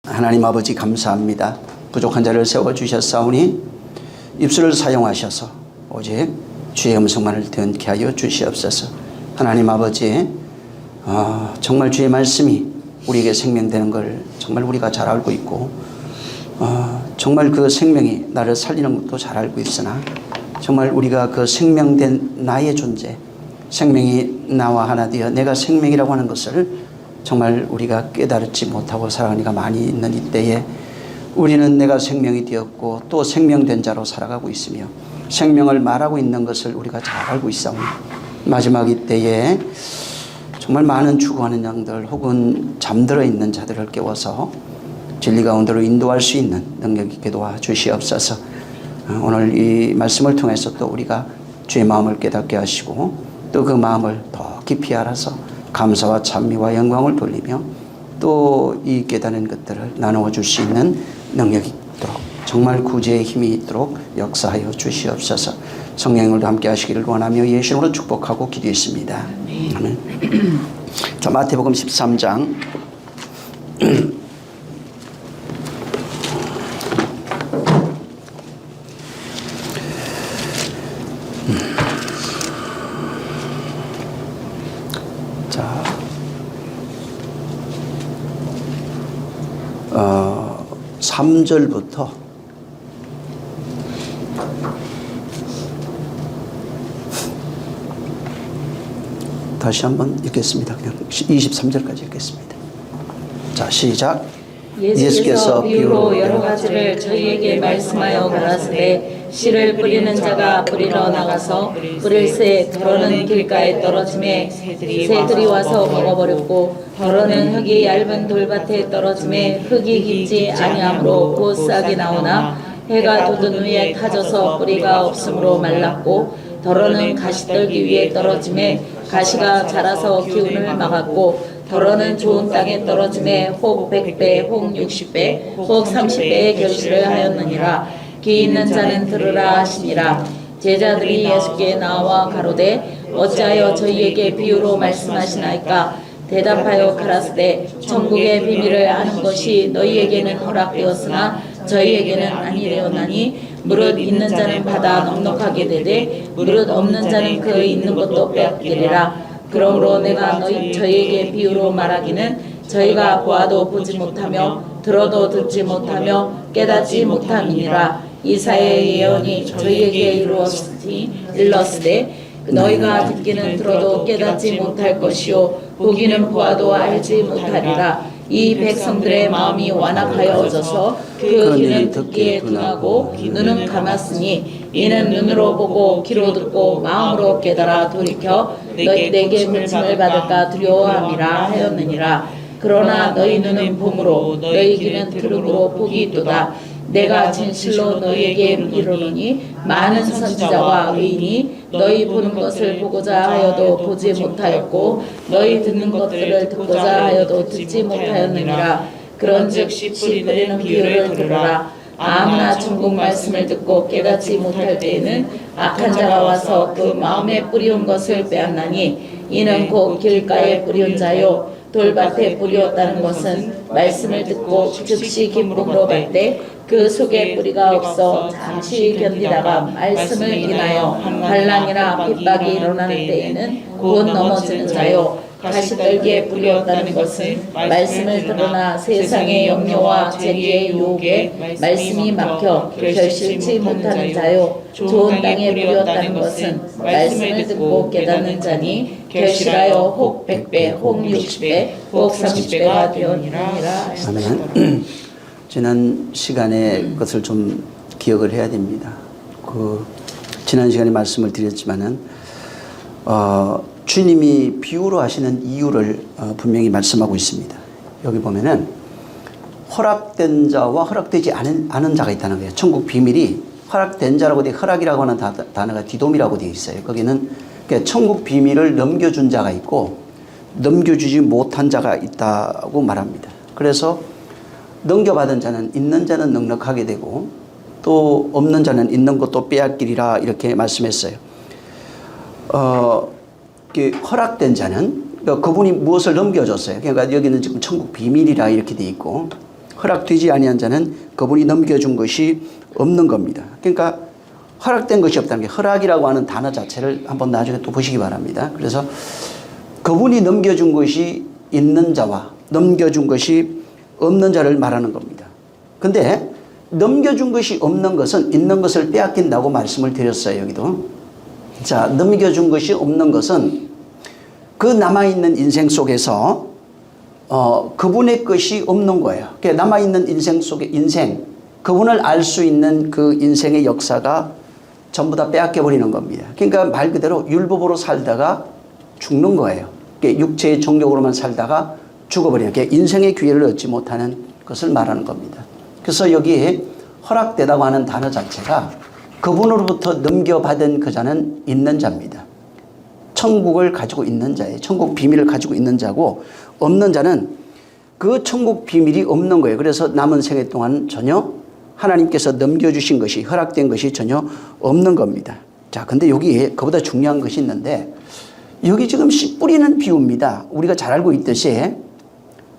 하나님 아버지 감사합니다. 부족한 자를 세워주셨사오니 입술을 사용하셔서 오직 주의 음성만을 듣게 하여 주시옵소서. 하나님 아버지, 정말 주의 말씀이 우리에게 생명되는 걸 정말 우리가 잘 알고 있고, 정말 그 생명이 나를 살리는 것도 잘 알고 있으나 정말 우리가 그 생명된 나의 존재, 생명이 나와 하나 되어 내가 생명이라고 하는 것을 정말 우리가 깨달지 못하고 살아가는 이가 많이 있는 이때에 우리는 내가 생명이 되었고 또 생명된 자로 살아가고 있으며 생명을 말하고 있는 것을 우리가 잘 알고 있사오니 마지막 이때에 정말 많은 죽어가는 양들 혹은 잠들어 있는 자들을 깨워서 진리 가운데로 인도할 수 있는 능력 있게 도와주시옵소서. 오늘 이 말씀을 통해서 또 우리가 주의 마음을 깨닫게 하시고 또 그 마음을 더 깊이 알아서 감사와 찬미와 영광을 돌리며 또 이 깨닫는 것들을 나누어 줄 수 있는 능력이 있도록 정말 구제의 힘이 있도록 역사하여 주시옵소서. 성령님도 함께 하시기를 원하며 예수 이름으로 축복하고 기도했습니다. 아멘. 자, 마태복음 13장 자, 3절부터 다시 한번 읽겠습니다. 그냥 23절까지 읽겠습니다. 자, 시작. 예수께서 비유로 여러 가지를 저희에게 말씀하여 가라사대 씨를 뿌리는 자가 뿌리러 나가서 뿌릴새 더러는 길가에 떨어짐에 새들이 와서 먹어버렸고 더러는 흙이 얇은 돌밭에 떨어짐에 흙이 깊지 아니하므로 곧 싹이 나오나 해가 돋은 후에 타져서 뿌리가 없으므로 말랐고 더러는 가시떨기 위에 떨어짐에 가시가 자라서 기운을 막았고 더러는 좋은 땅에 떨어짐에 혹 100배, 혹 60배, 혹 30배의 결실을 하였느니라. 귀 있는 자는 들으라 하시니라. 제자들이 예수께 나와 가로되 어찌하여 저희에게 비유로 말씀하시나이까? 대답하여 가라사대 천국의 비밀을 아는 것이 너희에게는 허락되었으나 저희에게는 아니되었나니 무릇 있는 자는 받아 넉넉하게 되되 무릇 없는 자는 그 있는 것도 빼앗기리라. 그러므로 내가 저희에게 비유로 말하기는 저희가 보아도 보지 못하며 들어도 듣지 못하며 깨닫지 못함이니라. 이사야의 예언이 저희에게 이르렀으되 너희가 듣기는 들어도 깨닫지 못할 것이요 보기는 보아도 알지 못하리라. 이 백성들의 마음이 완악하여져서 그 귀는 듣기에 둔하고 눈은 감았으니 이는 눈으로 보고 귀로 듣고 마음으로 깨달아 돌이켜 내게 물침을 받을까 두려워함이라 하였느니라. 그러나 너희 눈은 봄으로 너희 귀는 들음으로 복이 있도다. 내가 진실로 너희에게 이르노니 많은 선지자와 의인이 너희 보는 것을 보고자 하여도 보지 못하였고 너희 듣는 것들을 듣고자 하여도 듣지 못하였느니라. 그런즉 씨 뿌리는 비유를 들으라. 아무나 천국 말씀을 듣고 깨닫지 못할 때에는 악한 자가 와서 그 마음에 뿌리온 것을 빼앗나니 이는 곧 길가에 뿌리온 자요 돌밭에 뿌리었다는 것은 말씀을 듣고 즉시 기쁨으로 받되 그 속에 뿌리가 없어 잠시 견디다가 말씀을 인하여 반란이나 핍박이 일어나는 때에는 곧 넘어지는 자요 가시떨기에 뿌리었다는 것은 말씀을 들으나 세상의 염려와 재리의 유혹에 말씀이 막혀 결실치 못하는 자요 좋은 땅에 뿌리었다는 것은 말씀을 듣고 깨닫는 자니 결실하여 혹 100배, 혹 60배, 혹 30배가 되었느니라. 아멘. 지난 시간에 것을 좀 기억을 해야 됩니다. 지난 시간에 말씀을 드렸지만은 주님이 비유로 하시는 이유를 분명히 말씀하고 있습니다. 여기 보면은 허락된 자와 허락되지 않은 자가 있다는 거예요. 천국 비밀이 허락된 자라고 돼 허락이라고 하는 단어가 디돔이라고 되어 있어요. 거기는 그러니까 천국 비밀을 넘겨준 자가 있고 넘겨주지 못한 자가 있다고 말합니다. 그래서 넘겨받은 자는 있는 자는 넉넉하게 되고 또 없는 자는 있는 것도 빼앗기리라 이렇게 말씀했어요. 허락된 자는 그분이 무엇을 넘겨줬어요. 그러니까 여기는 지금 천국 비밀이라 이렇게 돼 있고 허락되지 아니한 자는 그분이 넘겨준 것이 없는 겁니다. 그러니까 허락된 것이 없다는 게 허락이라고 하는 단어 자체를 한번 나중에 또 보시기 바랍니다. 그래서 그분이 넘겨준 것이 있는 자와 넘겨준 것이 없는 자를 말하는 겁니다. 근데 넘겨준 것이 없는 것은 있는 것을 빼앗긴다고 말씀을 드렸어요. 여기도. 자, 넘겨준 것이 없는 것은 그 남아있는 인생 속에서 그분의 것이 없는 거예요. 남아있는 인생 속에 그분을 알 수 있는 그 인생의 역사가 전부 다 빼앗겨버리는 겁니다. 그러니까 말 그대로 율법으로 살다가 죽는 거예요. 육체의 정욕으로만 살다가 죽어버리는, 인생의 기회를 얻지 못하는 것을 말하는 겁니다. 그래서 여기에 허락되다고 하는 단어 자체가 그분으로부터 넘겨받은 그 자는 있는 자입니다. 천국을 가지고 있는 자예요. 천국 비밀을 가지고 있는 자고, 없는 자는 그 천국 비밀이 없는 거예요. 그래서 남은 생애 동안 전혀 하나님께서 넘겨주신 것이, 허락된 것이 전혀 없는 겁니다. 자, 근데 여기에 그보다 중요한 것이 있는데, 여기 지금 씨 뿌리는 비유입니다. 우리가 잘 알고 있듯이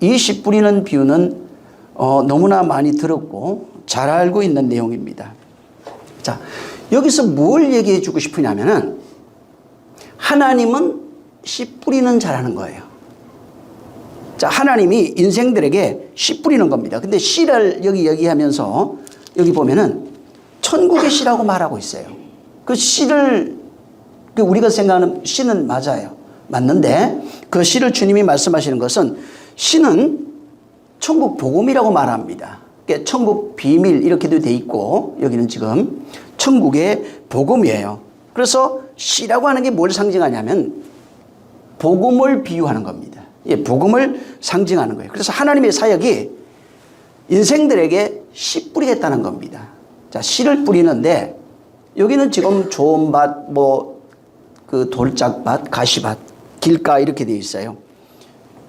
이 씨 뿌리는 비유는 너무나 많이 들었고 잘 알고 있는 내용입니다. 자, 여기서 뭘 얘기해 주고 싶으냐면은 하나님은 씨 뿌리는 자라는 거예요. 자, 하나님이 인생들에게 씨 뿌리는 겁니다. 근데 씨를 여기 얘기하면서 여기 보면은 천국의 씨라고 말하고 있어요. 그 씨를 우리가 생각하는 씨는 맞아요. 맞는데 그 씨를 주님이 말씀하시는 것은 씨는 천국 복음이라고 말합니다. 그러니까 천국 비밀 이렇게도 돼 있고 여기는 지금 천국의 복음이에요. 그래서 씨라고 하는 게 뭘 상징하냐면 복음을 비유하는 겁니다. 예, 복음을 상징하는 거예요. 그래서 하나님의 사역이 인생들에게 씨 뿌리겠다는 겁니다. 자, 씨를 뿌리는데 여기는 지금 좋은 밭, 그 돌짝밭, 가시밭, 길가 이렇게 되어 있어요.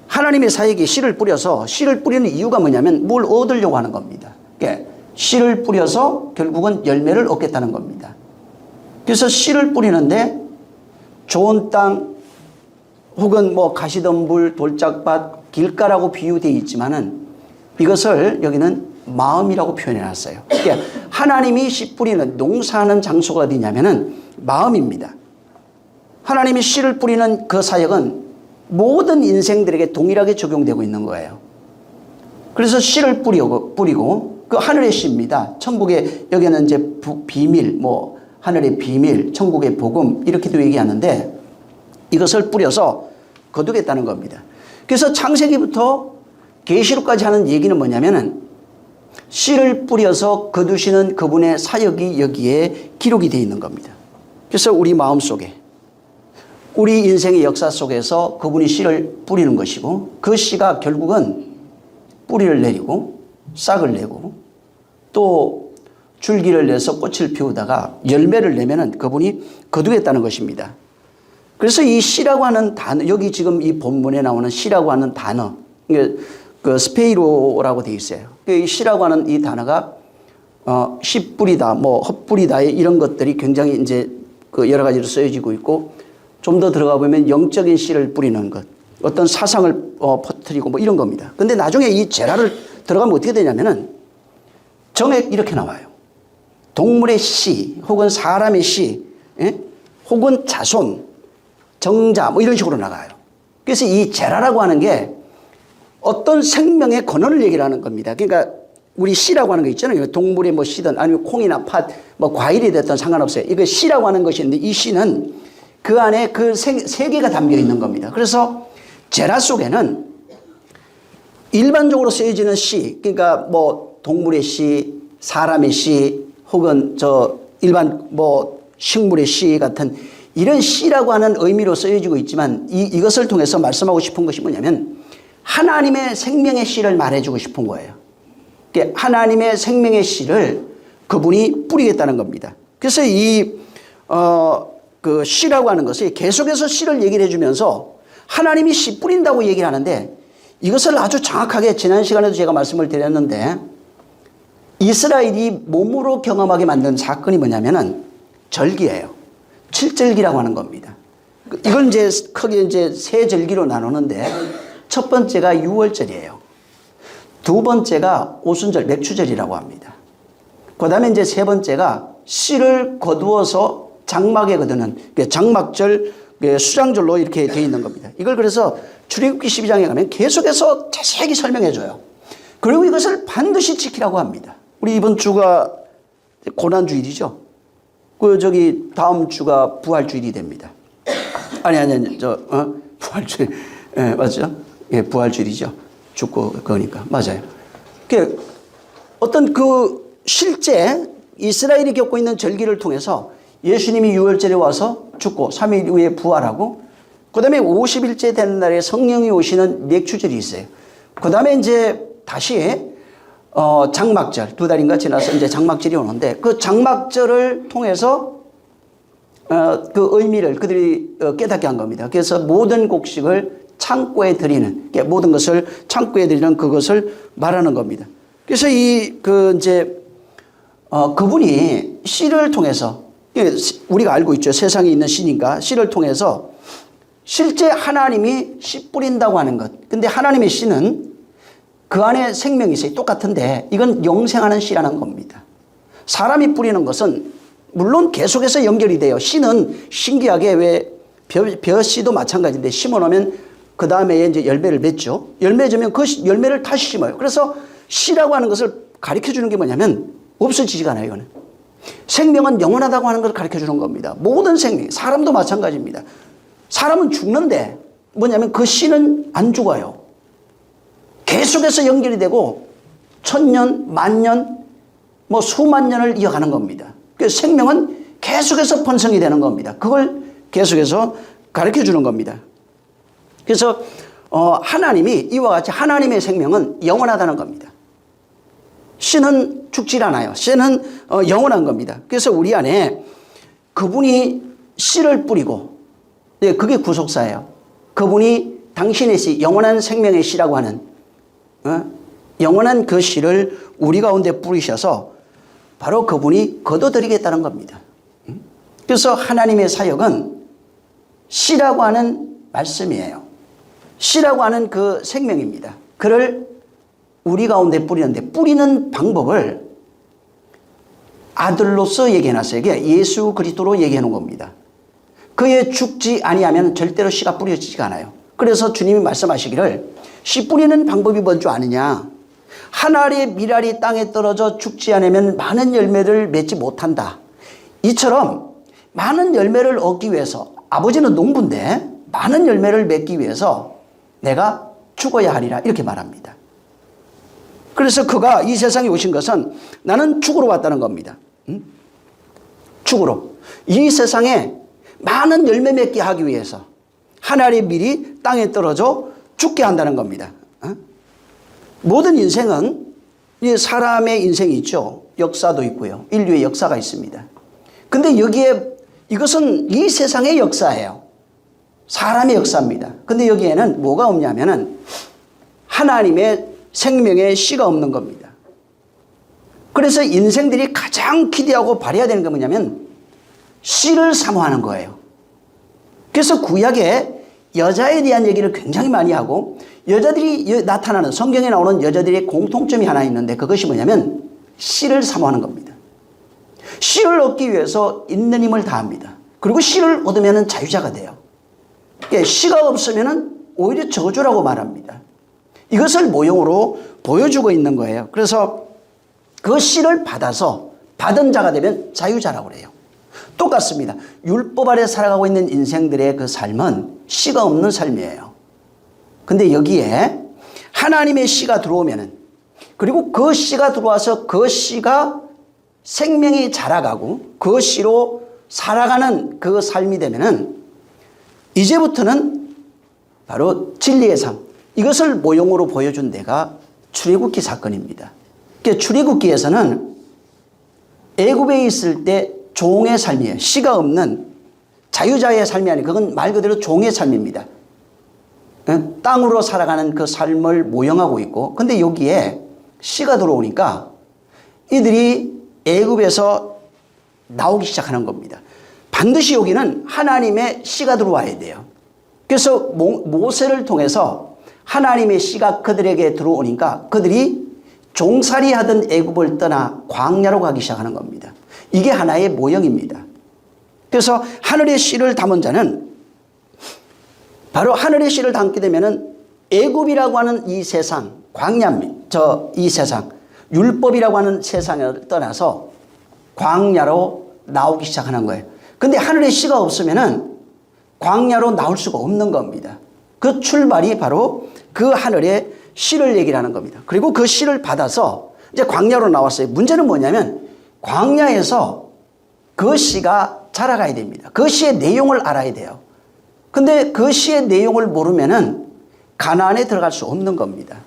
하나님의 사역이 씨를 뿌려서 씨를 뿌리는 이유가 뭐냐면 뭘 얻으려고 하는 겁니다. 그러니까 씨를 뿌려서 결국은 열매를 얻겠다는 겁니다. 그래서 씨를 뿌리는데 좋은 땅 혹은 가시덤불, 돌짝밭, 길가라고 비유되어 있지만은 이것을 여기는 마음이라고 표현해 놨어요. 그러니까 하나님이 씨 뿌리는 농사하는 장소가 어디냐면은 마음입니다. 하나님이 씨를 뿌리는 그 사역은 모든 인생들에게 동일하게 적용되고 있는 거예요. 그래서 씨를 뿌리고 그 하늘의 씨입니다. 천국의 여기는 이제 비밀, 하늘의 비밀, 천국의 복음 이렇게도 얘기하는데 이것을 뿌려서 거두겠다는 겁니다. 그래서 창세기부터 계시록까지 하는 얘기는 뭐냐면은 씨를 뿌려서 거두시는 그분의 사역이 여기에 기록이 되어 있는 겁니다. 그래서 우리 마음속에 우리 인생의 역사 속에서 그분이 씨를 뿌리는 것이고 그 씨가 결국은 뿌리를 내리고 싹을 내고 또 줄기를 내서 꽃을 피우다가 열매를 내면은 그분이 거두겠다는 것입니다. 그래서 이 씨라고 하는 단어, 여기 지금 이 본문에 나오는 씨라고 하는 단어, 그 스페이로라고 되어 있어요. 이 씨라고 하는 이 단어가 씨 뿌리다, 헛뿌리다 이런 것들이 굉장히 이제 그 여러 가지로 쓰여지고 있고 좀 더 들어가 보면 영적인 씨를 뿌리는 것, 어떤 사상을 퍼뜨리고 이런 겁니다. 근데 나중에 이 제라를 들어가면 어떻게 되냐면은 정액 이렇게 나와요. 동물의 씨, 혹은 사람의 씨, 혹은 자손, 정자 이런 식으로 나가요. 그래서 이 제라라고 하는 게 어떤 생명의 근원을 얘기를 하는 겁니다. 그러니까 우리 씨라고 하는 거 있잖아요. 동물의 씨든 아니면 콩이나 팥, 과일이 됐든 상관없어요. 이거 씨라고 하는 것이 있는데 이 씨는 그 안에 그 세계가 담겨 있는 겁니다. 그래서 제라 속에는 일반적으로 쓰여지는 씨, 그러니까 동물의 씨, 사람의 씨, 혹은 일반 식물의 씨 같은 이런 씨라고 하는 의미로 쓰여지고 있지만 이것을 통해서 말씀하고 싶은 것이 뭐냐면 하나님의 생명의 씨를 말해주고 싶은 거예요. 그러니까 하나님의 생명의 씨를 그분이 뿌리겠다는 겁니다. 그래서 그 씨라고 하는 것이 계속해서 씨를 얘기를 해주면서 하나님이 씨 뿌린다고 얘기를 하는데 이것을 아주 정확하게 지난 시간에도 제가 말씀을 드렸는데 이스라엘이 몸으로 경험하게 만든 사건이 뭐냐면은 절기예요. 칠절기라고 하는 겁니다. 이걸 이제 크게 세 절기로 나누는데 첫 번째가 6월절이에요. 두 번째가 오순절 맥추절이라고 합니다. 그 다음에 이제 세 번째가 씨를 거두어서 장막에 거두는 장막절, 수장절로 이렇게 되어 있는 겁니다. 이걸 그래서 출애굽기 12장에 가면 계속해서 자세하게 설명해 줘요. 그리고 이것을 반드시 지키라고 합니다. 우리 이번 주가 고난주일이죠. 다음 주가 부활주일이 됩니다. 아니, 부활주일. 예, 맞죠? 예, 부활주일이죠. 죽고 그거니까. 맞아요. 어떤 실제 이스라엘이 겪고 있는 절기를 통해서 예수님이 유월절에 와서 죽고 3일 후에 부활하고 그 다음에 50일째 되는 날에 성령이 오시는 맥추절이 있어요. 그 다음에 이제 다시 장막절 2달인가 지나서 이제 장막절이 오는데 그 장막절을 통해서 그 의미를 그들이 깨닫게 한 겁니다. 그래서 모든 곡식을 창고에 드리는, 모든 것을 창고에 드리는 그것을 말하는 겁니다. 그래서 그분이 씨를 통해서, 우리가 알고 있죠. 세상에 있는 씨니까 씨를 통해서 실제 하나님이 씨 뿌린다고 하는 것. 근데 하나님의 씨는 그 안에 생명이 있어요. 똑같은데 이건 영생하는 씨라는 겁니다. 사람이 뿌리는 것은 물론 계속해서 연결이 돼요. 씨는 신기하게 왜 벼씨도 마찬가지인데 심어놓으면 그 다음에 이제 열매를 맺죠. 열매 맺으면 그 열매를 다시 심어요. 그래서 씨라고 하는 것을 가르쳐 주는 게 뭐냐면 없어지지가 않아요. 이거는. 생명은 영원하다고 하는 것을 가르쳐 주는 겁니다. 모든 생명, 사람도 마찬가지입니다. 사람은 죽는데 뭐냐면 그 씨는 안 죽어요. 계속해서 연결이 되고 1000년, 10,000년, 수만 년을 이어가는 겁니다. 그래서 생명은 계속해서 번성이 되는 겁니다. 그걸 계속해서 가르쳐 주는 겁니다. 그래서 하나님이 이와 같이 하나님의 생명은 영원하다는 겁니다. 씨는 죽질 않아요. 씨는 영원한 겁니다. 그래서 우리 안에 그분이 씨를 뿌리고, 그게 구속사예요. 그분이 당신의 씨, 영원한 생명의 씨라고 하는 영원한 그 씨를 우리 가운데 뿌리셔서 바로 그분이 거둬들이겠다는 겁니다. 그래서 하나님의 사역은 씨라고 하는 말씀이에요. 씨라고 하는 그 생명입니다. 그를 우리 가운데 뿌리는데 뿌리는 방법을 아들로서 얘기해놨어요. 예수 그리스도로 얘기해놓은 겁니다. 그에 죽지 아니하면 절대로 씨가 뿌려지지가 않아요. 그래서 주님이 말씀하시기를 씨 뿌리는 방법이 뭔지 아느냐. 한 알의 밀알이 땅에 떨어져 죽지 않으면 많은 열매를 맺지 못한다. 이처럼 많은 열매를 얻기 위해서 아버지는 농부인데 많은 열매를 맺기 위해서 내가 죽어야 하리라 이렇게 말합니다. 그래서 그가 이 세상에 오신 것은 나는 죽으러 왔다는 겁니다. 죽으러. 이 세상에 많은 열매 맺게 하기 위해서 한 알의 밀이 땅에 떨어져 죽게 한다는 겁니다. 모든 인생은 사람의 인생이 있죠. 역사도 있고요. 인류의 역사가 있습니다. 근데 이것은 이 세상의 역사예요. 사람의 역사입니다. 근데 여기에는 뭐가 없냐면은 하나님의 생명의 씨가 없는 겁니다. 그래서 인생들이 가장 기대하고 바라야 되는 게 뭐냐면 씨를 사모하는 거예요. 그래서 구약에 여자에 대한 얘기를 굉장히 많이 하고 여자들이 나타나는 성경에 나오는 여자들의 공통점이 하나 있는데 그것이 뭐냐면 씨를 사모하는 겁니다. 씨를 얻기 위해서 있는 힘을 다합니다. 그리고 씨를 얻으면 자유자가 돼요. 씨가 없으면 오히려 저주라고 말합니다. 이것을 모형으로 보여주고 있는 거예요. 그래서 그 씨를 받아서 받은 자가 되면 자유자라고 그래요. 똑같습니다. 율법 아래 살아가고 있는 인생들의 그 삶은 씨가 없는 삶이에요. 근데 여기에 하나님의 씨가 들어오면은 그리고 그 씨가 들어와서 그 씨가 생명이 자라가고 그 씨로 살아가는 그 삶이 되면은 이제부터는 바로 진리의 삶. 이것을 모형으로 보여준 데가 출애굽기 사건입니다. 그러니까 출애굽기에서는 애굽에 있을 때 종의 삶이에요. 씨가 없는 자유자의 삶이 아니고 그건 말 그대로 종의 삶입니다. 땅으로 살아가는 그 삶을 모형하고 있고 근데 여기에 씨가 들어오니까 이들이 애굽에서 나오기 시작하는 겁니다. 반드시 여기는 하나님의 씨가 들어와야 돼요. 그래서 모세를 통해서 하나님의 씨가 그들에게 들어오니까 그들이 종살이 하던 애굽을 떠나 광야로 가기 시작하는 겁니다. 이게 하나의 모형입니다. 그래서 하늘의 씨를 담은 자는 바로 하늘의 씨를 담게 되면은 애굽이라고 하는 이 세상, 이 세상, 율법이라고 하는 세상을 떠나서 광야로 나오기 시작하는 거예요. 근데 하늘의 씨가 없으면은 광야로 나올 수가 없는 겁니다. 그 출발이 바로 그 하늘의 씨를 얘기를 하는 겁니다. 그리고 그 씨를 받아서 이제 광야로 나왔어요. 문제는 뭐냐면 광야에서 그 씨가 자라가야 됩니다. 그 씨의 내용을 알아야 돼요. 근데 그 씨의 내용을 모르면은 가나안에 들어갈 수 없는 겁니다.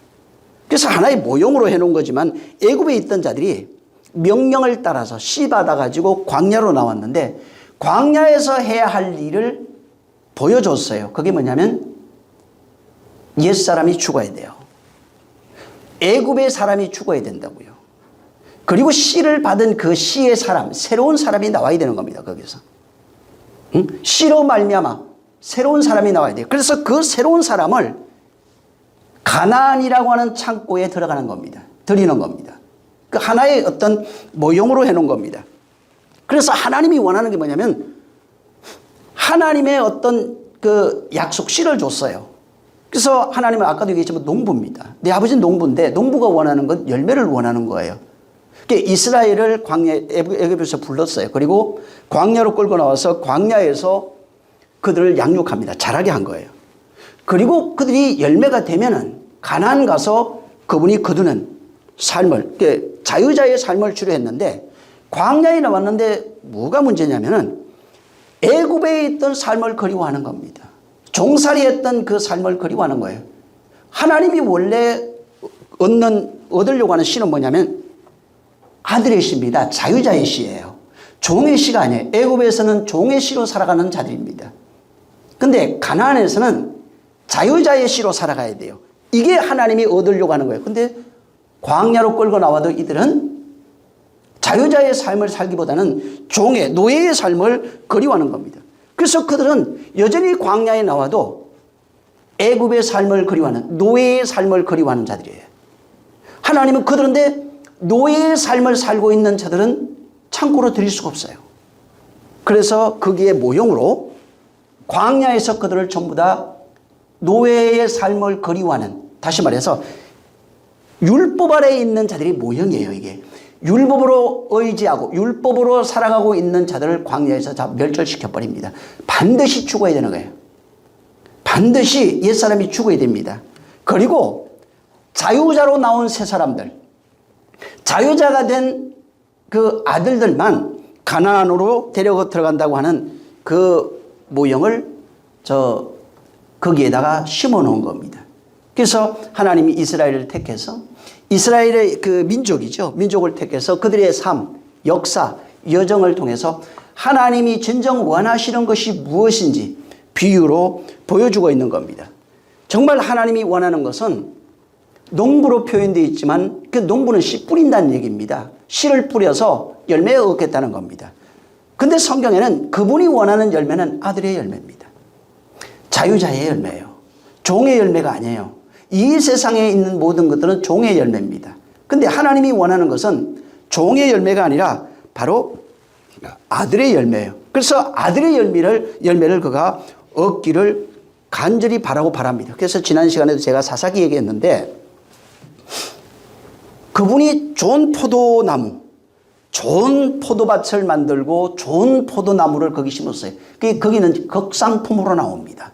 그래서 하나의 모형으로 해놓은 거지만 애굽에 있던 자들이 명령을 따라서 씨 받아가지고 광야로 나왔는데 광야에서 해야 할 일을 보여줬어요. 그게 뭐냐면 옛사람이 죽어야 돼요. 애굽의 사람이 죽어야 된다고요. 그리고 씨를 받은 그 씨의 사람, 새로운 사람이 나와야 되는 겁니다. 거기서. 씨로 말미암아 새로운 사람이 나와야 돼요. 그래서 그 새로운 사람을 가나안이라고 하는 창고에 들어가는 겁니다. 드리는 겁니다. 그 하나의 어떤 모형으로 해놓은 겁니다. 그래서 하나님이 원하는 게 뭐냐면 하나님의 어떤 그 약속 씨를 줬어요. 그래서 하나님은 아까도 얘기했지만 농부입니다. 내 아버지는 농부인데 농부가 원하는 건 열매를 원하는 거예요. 이스라엘을 애굽에서 불렀어요. 그리고 광야로 끌고 나와서 광야에서 그들을 양육합니다. 자라게 한 거예요. 그리고 그들이 열매가 되면은 가나안 가서 그분이 거두는 삶을, 자유자의 삶을 주려 했는데 광야에 나왔는데 뭐가 문제냐면은 애굽에 있던 삶을 그리워하는 겁니다. 종살이 했던 그 삶을 그리워하는 거예요. 하나님이 원래 얻으려고 하는 씨는 뭐냐면 아들의 씨입니다. 자유자의 씨예요. 종의 씨가 아니에요. 애굽에서는 종의 씨로 살아가는 자들입니다. 근데 가나안에서는 자유자의 씨로 살아가야 돼요. 이게 하나님이 얻으려고 하는 거예요. 근데 광야로 끌고 나와도 이들은 자유자의 삶을 살기보다는 종의, 노예의 삶을 그리워하는 겁니다. 그래서 그들은 여전히 광야에 나와도 애굽의 삶을 그리워하는, 노예의 삶을 그리워하는 자들이에요. 하나님은 그들인데 노예의 삶을 살고 있는 자들은 창고로 드릴 수가 없어요. 그래서 거기에 모형으로 광야에서 그들을 전부 다 노예의 삶을 그리워하는, 다시 말해서 율법 아래에 있는 자들이 모형이에요. 이게 율법으로 의지하고 율법으로 살아가고 있는 자들을 광야에서 다 멸절시켜버립니다. 반드시 죽어야 되는 거예요. 반드시 옛사람이 죽어야 됩니다. 그리고 자유자로 나온 새 사람들, 자유자가 된 그 아들들만 가나안으로 데려가 들어간다고 하는 그 모형을 거기에다가 심어 놓은 겁니다. 그래서 하나님이 이스라엘을 택해서 이스라엘의 그 민족이죠. 민족을 택해서 그들의 삶, 역사, 여정을 통해서 하나님이 진정 원하시는 것이 무엇인지 비유로 보여주고 있는 겁니다. 정말 하나님이 원하는 것은 농부로 표현되어 있지만 그 농부는 씨 뿌린다는 얘기입니다. 씨를 뿌려서 열매를 얻겠다는 겁니다. 근데 성경에는 그분이 원하는 열매는 아들의 열매입니다. 자유자의 열매예요. 종의 열매가 아니에요. 이 세상에 있는 모든 것들은 종의 열매입니다. 근데 하나님이 원하는 것은 종의 열매가 아니라 바로 아들의 열매예요. 그래서 아들의 열매를 그가 얻기를 간절히 바라고 바랍니다. 그래서 지난 시간에도 제가 사사기 얘기했는데 그분이 좋은 포도나무, 좋은 포도밭을 만들고 좋은 포도나무를 거기 심었어요. 거기는 극상품으로 나옵니다.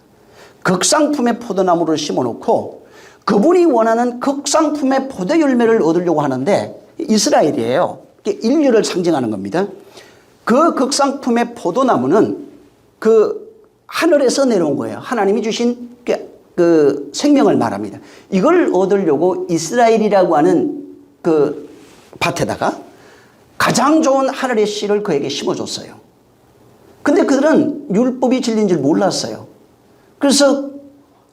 극상품의 포도나무를 심어놓고 그분이 원하는 극상품의 포도 열매를 얻으려고 하는데 이스라엘이에요. 인류를 상징하는 겁니다. 그 극상품의 포도나무는 그 하늘에서 내려온 거예요. 하나님이 주신 그 생명을 말합니다. 이걸 얻으려고 이스라엘이라고 하는 그 밭에다가 가장 좋은 하늘의 씨를 그에게 심어줬어요. 근데 그들은 율법이 진리인 줄 몰랐어요. 그래서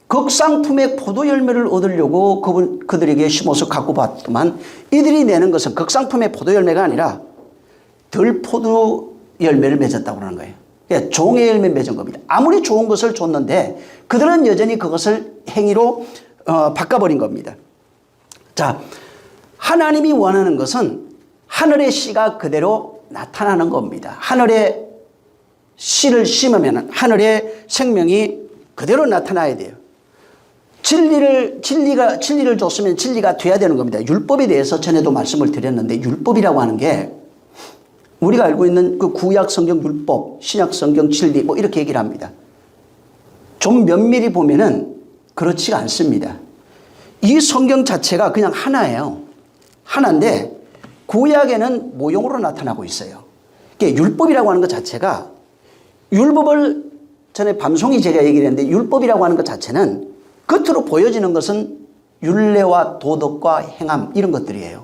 극상품의 포도 열매를 얻으려고 그들에게 심어서 갖고 봤더만 이들이 내는 것은 극상품의 포도 열매가 아니라 들포도 열매를 맺었다고 하는 거예요. 그러니까 종의 열매 맺은 겁니다. 아무리 좋은 것을 줬는데 그들은 여전히 그것을 행위로 바꿔버린 겁니다. 자, 하나님이 원하는 것은 하늘의 씨가 그대로 나타나는 겁니다. 하늘에 씨를 심으면 하늘의 생명이 그대로 나타나야 돼요. 진리를 줬으면 진리가 돼야 되는 겁니다. 율법에 대해서 전에도 말씀을 드렸는데, 율법이라고 하는 게 우리가 알고 있는 그 구약 성경 율법, 신약 성경 진리 뭐 이렇게 얘기를 합니다. 좀 면밀히 보면은 그렇지가 않습니다. 이 성경 자체가 그냥 하나예요. 하나인데 구약에는 모형으로 나타나고 있어요. 그러니까 율법이라고 하는 것 자체가, 율법을 전에 밤송이 제가 얘기를 했는데, 율법이라고 하는 것 자체는 겉으로 보여지는 것은 율례와 도덕과 행함 이런 것들이에요.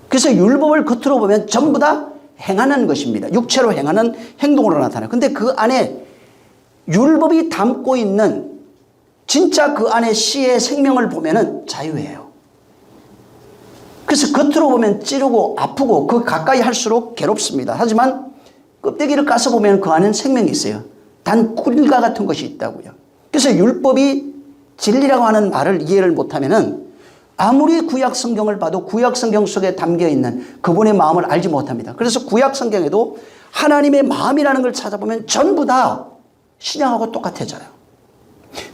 그래서 율법을 겉으로 보면 전부 다 행하는 것입니다. 육체로 행하는 행동으로 나타나요. 근데 그 안에 율법이 담고 있는 진짜 그 안에 씨의 생명을 보면은 자유예요. 그래서 겉으로 보면 찌르고 아프고 그 가까이 할수록 괴롭습니다. 하지만 껍데기를 까서 보면 그 안에는 생명이 있어요. 단 꿀과 같은 것이 있다고요. 그래서 율법이 진리라고 하는 말을 이해를 못하면은 아무리 구약 성경을 봐도 구약 성경 속에 담겨 있는 그분의 마음을 알지 못합니다. 그래서 구약 성경에도 하나님의 마음이라는 걸 찾아보면 전부 다 신약하고 똑같아져요.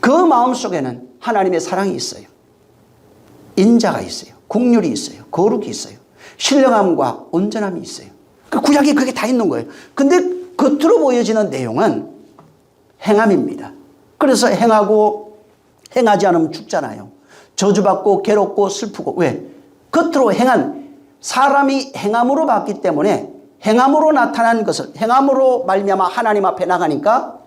그 마음 속에는 하나님의 사랑이 있어요. 인자가 있어요. 국률이 있어요. 거룩이 있어요. 신령함과 온전함이 있어요. 그 구약에 그게 다 있는 거예요. 근데 겉으로 보여지는 내용은 행함입니다. 그래서 행하고 행하지 않으면 죽잖아요. 저주받고 괴롭고 슬프고. 왜? 겉으로 행한, 사람이 행함으로 봤기 때문에 행함으로 나타난 것을 행함으로 말미암아 하나님 앞에 나가니까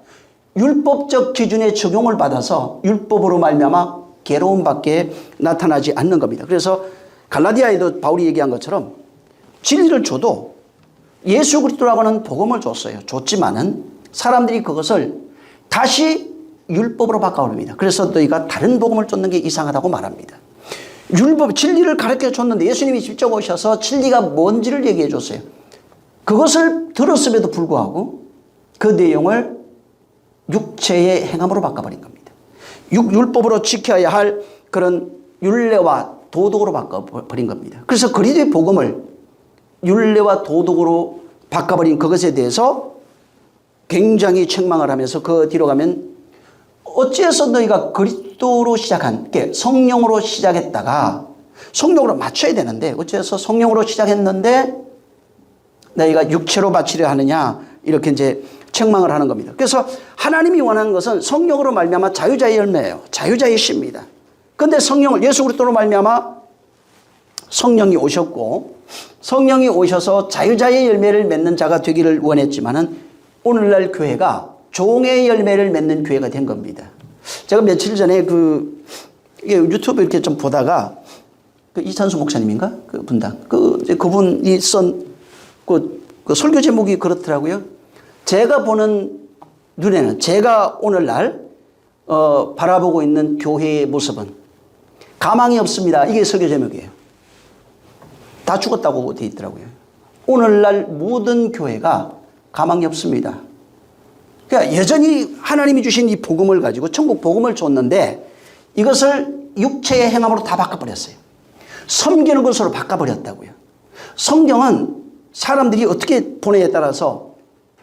율법적 기준에 적용을 받아서 율법으로 말미암아 괴로움밖에 나타나지 않는 겁니다. 그래서 갈라디아에도 바울이 얘기한 것처럼 진리를 줘도 예수 그리스도라고 하는 복음을 줬지만은 사람들이 그것을 다시 율법으로 바꿔버립니다. 그래서 너희가 다른 복음을 쫓는 게 이상하다고 말합니다. 율법, 진리를 가르쳐 줬는데 예수님이 직접 오셔서 진리가 뭔지를 얘기해 줬어요. 그것을 들었음에도 불구하고 그 내용을 육체의 행함으로 바꿔버린 겁니다. 율법으로 지켜야 할 그런 율례와 도덕으로 바꿔버린 겁니다. 그래서 그리스도의 복음을 율례와 도덕으로 바꿔버린 그것에 대해서 굉장히 책망을 하면서 그 뒤로 가면 어찌해서 너희가 그리스도로 시작한, 성령으로 시작했다가 성령으로 맞춰야 되는데 어찌해서 성령으로 시작했는데 너희가 육체로 바치려 하느냐, 이렇게 이제 책망을 하는 겁니다. 그래서 하나님이 원하는 것은 성령으로 말미암아 자유자의 열매예요. 자유자의 씨입니다. 그런데 성령을 예수 그리스도로 말미암아 성령이 오셨고 성령이 오셔서 자유자의 열매를 맺는 자가 되기를 원했지만은 오늘날 교회가 종의 열매를 맺는 교회가 된 겁니다. 제가 며칠 전에 유튜브 이렇게 좀 보다가 이찬수 목사님인가? 그 분당. 그분이 쓴 그 설교 제목이 그렇더라고요. 제가 보는 눈에는, 제가 오늘날 바라보고 있는 교회의 모습은 가망이 없습니다. 이게 설교 제목이에요. 다 죽었다고 돼 있더라고요. 오늘날 모든 교회가 가망이 없습니다. 그러니까 여전히 하나님이 주신 이 복음을 가지고 천국 복음을 줬는데 이것을 육체의 행함으로 다 바꿔버렸어요. 섬기는 것으로 바꿔버렸다고요. 성경은 사람들이 어떻게 보내에 따라서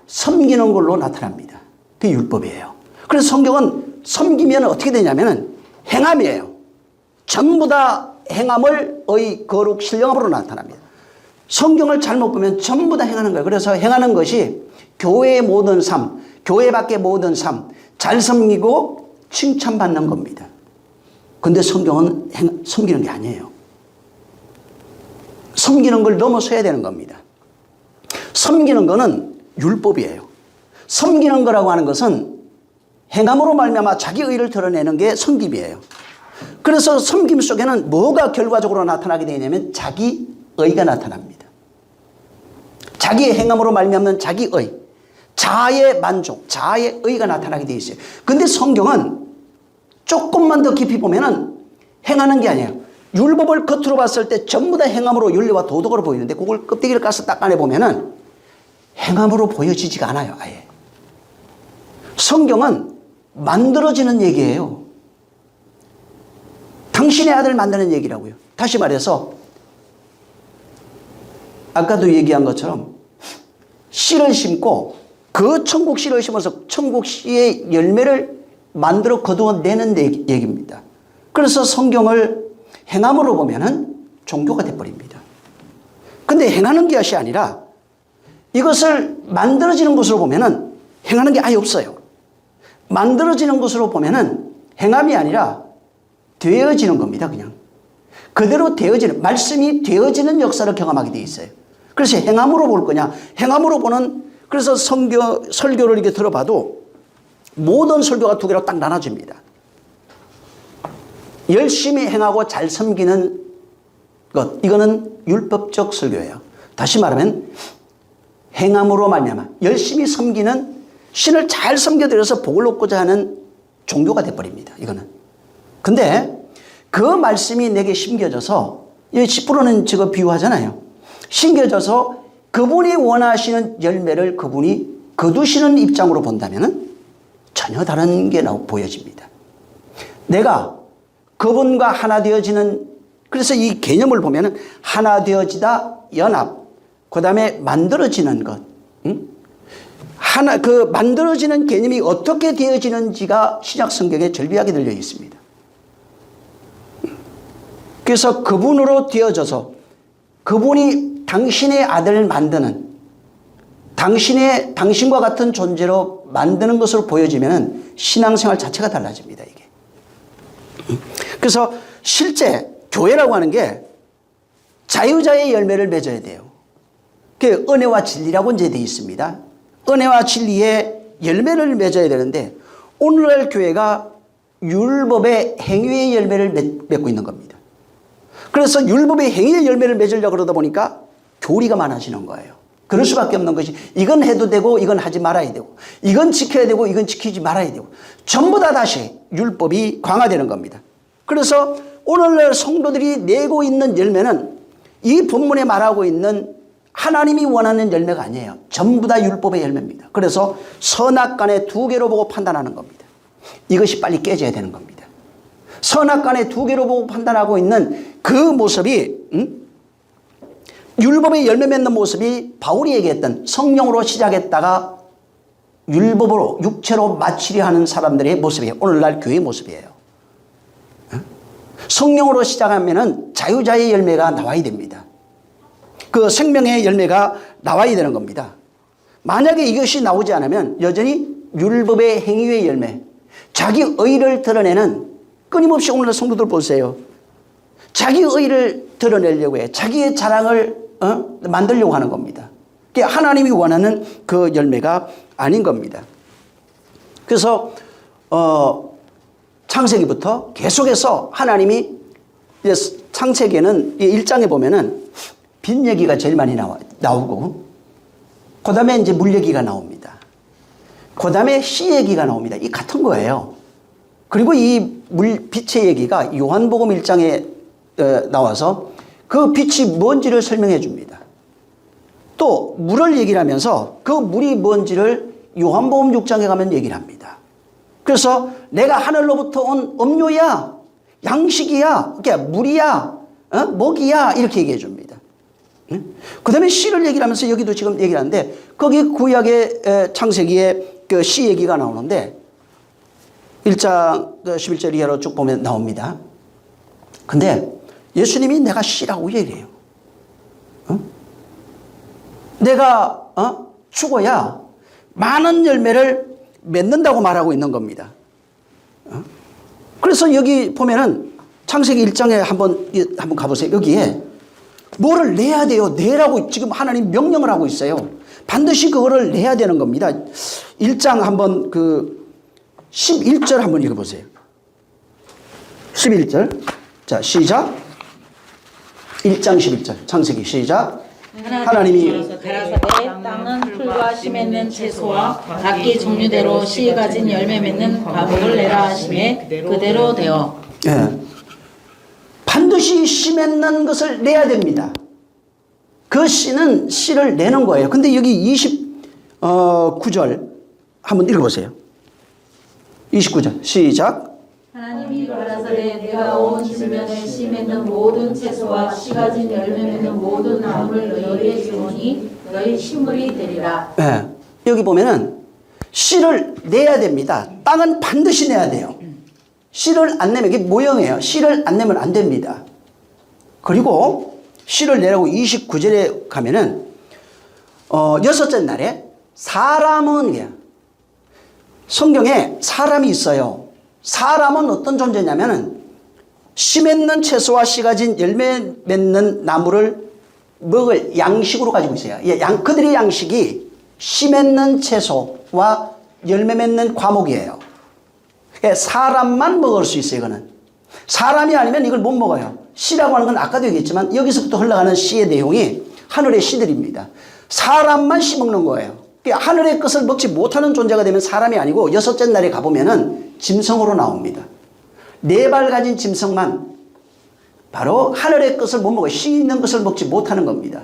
섬기는 걸로 나타납니다. 그게 율법이에요. 그래서 성경은 섬기면 어떻게 되냐면 행함이에요. 전부 다 행함을 거룩 신령함으로 나타납니다. 성경을 잘못 보면 전부 다 행하는 거예요. 그래서 행하는 것이 교회의 모든 삶, 교회 밖의 모든 삶, 잘 섬기고 칭찬받는 겁니다. 근데 성경은 섬기는 게 아니에요. 섬기는 걸 넘어서야 되는 겁니다. 섬기는 거는 율법이에요. 섬기는 거라고 하는 것은 행함으로 말미암아 자기 의를 드러내는 게 섬김이에요. 그래서 섬김 속에는 뭐가 결과적으로 나타나게 되냐면 자기 의가 나타납니다. 자기의 행함으로 말미암는 자기 의, 자아의 만족, 자아의 의가 나타나게 되어 있어요. 근데 성경은 조금만 더 깊이 보면은 행하는 게 아니에요. 율법을 겉으로 봤을 때 전부 다 행함으로 율례와 도덕으로 보이는데 그걸 껍데기를 까서 딱 꺼내 보면은 행함으로 보여지지가 않아요, 아예. 성경은 만들어지는 얘기예요. 당신의 아들 만드는 얘기라고요. 다시 말해서 아까도 얘기한 것처럼 씨를 심고 그 천국 씨를 심어서 천국 씨의 열매를 만들어 거두어내는 얘기입니다. 그래서 성경을 행함으로 보면은 종교가 돼버립니다. 근데 행하는 것이 아니라 이것을 만들어지는 것으로 보면은 행하는 게 아예 없어요. 만들어지는 것으로 보면은 행함이 아니라 되어지는 겁니다. 그냥 그대로 되어지는, 말씀이 되어지는 역사를 경험하게 돼 있어요. 그래서 행함으로 볼 거냐, 행함으로 보는, 그래서 설교를 이렇게 들어봐도 모든 설교가 두 개로 딱 나눠집니다. 열심히 행하고 잘 섬기는 것, 이거는 율법적 설교예요. 다시 말하면 행함으로 말미암아 열심히 섬기는, 신을 잘 섬겨드려서 복을 얻고자 하는 종교가 돼버립니다. 이거는. 근데 그 말씀이 내게 심겨져서, 이 10%는 지금 비유하잖아요. 심겨져서 그분이 원하시는 열매를 그분이 거두시는 입장으로 본다면 전혀 다른 게 보여집니다. 내가 그분과 하나 되어지는, 그래서 이 개념을 보면 하나 되어지다, 연합, 그 다음에 만들어지는 것, 하나, 그 만들어지는 개념이 어떻게 되어지는지가 신약 성경에 절비하게 들려 있습니다. 그래서 그분으로 되어져서 그분이 당신의 아들을 만드는, 당신과 같은 존재로 만드는 것으로 보여지면 신앙생활 자체가 달라집니다, 이게. 그래서 실제 교회라고 하는 게 자유자의 열매를 맺어야 돼요. 그 은혜와 진리라고 이제 되어 있습니다. 은혜와 진리의 열매를 맺어야 되는데 오늘날 교회가 율법의 행위의 열매를 맺고 있는 겁니다. 그래서 율법의 행위의 열매를 맺으려고 그러다 보니까 교리가 많아지는 거예요. 그럴 수밖에 없는 것이, 이건 해도 되고 이건 하지 말아야 되고, 이건 지켜야 되고 이건 지키지 말아야 되고, 전부 다 다시 율법이 강화되는 겁니다. 그래서 오늘날 성도들이 내고 있는 열매는 이 본문에 말하고 있는 하나님이 원하는 열매가 아니에요. 전부 다 율법의 열매입니다. 그래서 선악간에 두 개로 보고 판단하는 겁니다. 이것이 빨리 깨져야 되는 겁니다. 선악간에 두 개로 보고 판단하고 있는 그 모습이, 율법의 열매 맺는 모습이 바울이 얘기했던 성령으로 시작했다가 율법으로, 육체로 마치려 하는 사람들의 모습이에요. 오늘날 교회의 모습이에요. 성령으로 시작하면은 자유자의 열매가 나와야 됩니다. 그 생명의 열매가 나와야 되는 겁니다. 만약에 이것이 나오지 않으면 여전히 율법의 행위의 열매, 자기 의를 드러내는, 끊임없이 오늘날 성도들 보세요. 자기 의를 드러내려고 해. 자기의 자랑을 만들려고 하는 겁니다. 그게 하나님이 원하는 그 열매가 아닌 겁니다. 그래서 창세기부터 계속해서 하나님이, 창세기에는 1장에 보면은 빈 얘기가 제일 많이 나오고, 그 다음에 이제 물 얘기가 나옵니다. 그 다음에 씨 얘기가 나옵니다. 이 같은 거예요. 그리고 이 빛의 얘기가 요한복음 1장에 나와서 그 빛이 뭔지를 설명해 줍니다. 또 물을 얘기를 하면서 그 물이 뭔지를 요한복음 6장에 가면 얘기를 합니다. 그래서 내가 하늘로부터 온 음료야, 양식이야, 그러니까 물이야, 먹이야, 이렇게 얘기해 줍니다. 그 다음에 씨를 얘기를 하면서 여기도 지금 얘기를 하는데, 거기 구약의 창세기에 그 씨 얘기가 나오는데 1장 11절 이하로 쭉 보면 나옵니다. 근데 예수님이 내가 씨라고 얘기해요. 내가 죽어야 많은 열매를 맺는다고 말하고 있는 겁니다. 그래서 여기 보면은 창세기 1장에 한번 가보세요. 여기에 뭐를 내야 돼요. 내라고 지금 하나님 명령을 하고 있어요. 반드시 그거를 내야 되는 겁니다. 1장 한번 11절 한번 읽어보세요. 11절. 자, 시작. 1장 11절. 창세기 시작. 하나님이 가라사대 땅은 풀과 씨 맺는 채소와 각기 종류대로 씨 가진 열매 맺는 과목을 내라 하심에 그대로 되어. 예. 반드시 씨 맺는 것을 내야 됩니다. 그 씨는 씨를 내는 거예요. 근데 여기 29절 한번 읽어보세요. 29절 시작. 하나님이 가라사대 내가 온 지면에 씨 맺는 모든 채소와 씨 가진 열매 맺는 모든 나무를 너희에게 주오니 너희 식물이 되리라. 네. 여기 보면은 씨를 내야 됩니다. 땅은 반드시 내야 돼요. 씨를 안 내면 이게 모형이에요. 씨를 안 내면 안 됩니다. 그리고 씨를 내라고 29절에 가면은 여섯째 날에 사람은 성경에 사람이 있어요. 사람은 어떤 존재냐면은 씨 맺는 채소와 씨 가진 열매 맺는 나무를 먹을 양식으로 가지고 있어요. 그들의 양식이 씨 맺는 채소와 열매 맺는 과목이에요. 사람만 먹을 수 있어요. 이거는 사람이 아니면 이걸 못 먹어요. 씨라고 하는 건 아까도 얘기했지만 여기서부터 흘러가는 씨의 내용이 하늘의 씨들입니다. 사람만 씨 먹는 거예요. 하늘의 것을 먹지 못하는 존재가 되면 사람이 아니고 여섯째 날에 가보면은 짐승으로 나옵니다. 네 발 가진 짐승만 바로 하늘의 것을 못 먹어요. 씨 있는 것을 먹지 못하는 겁니다.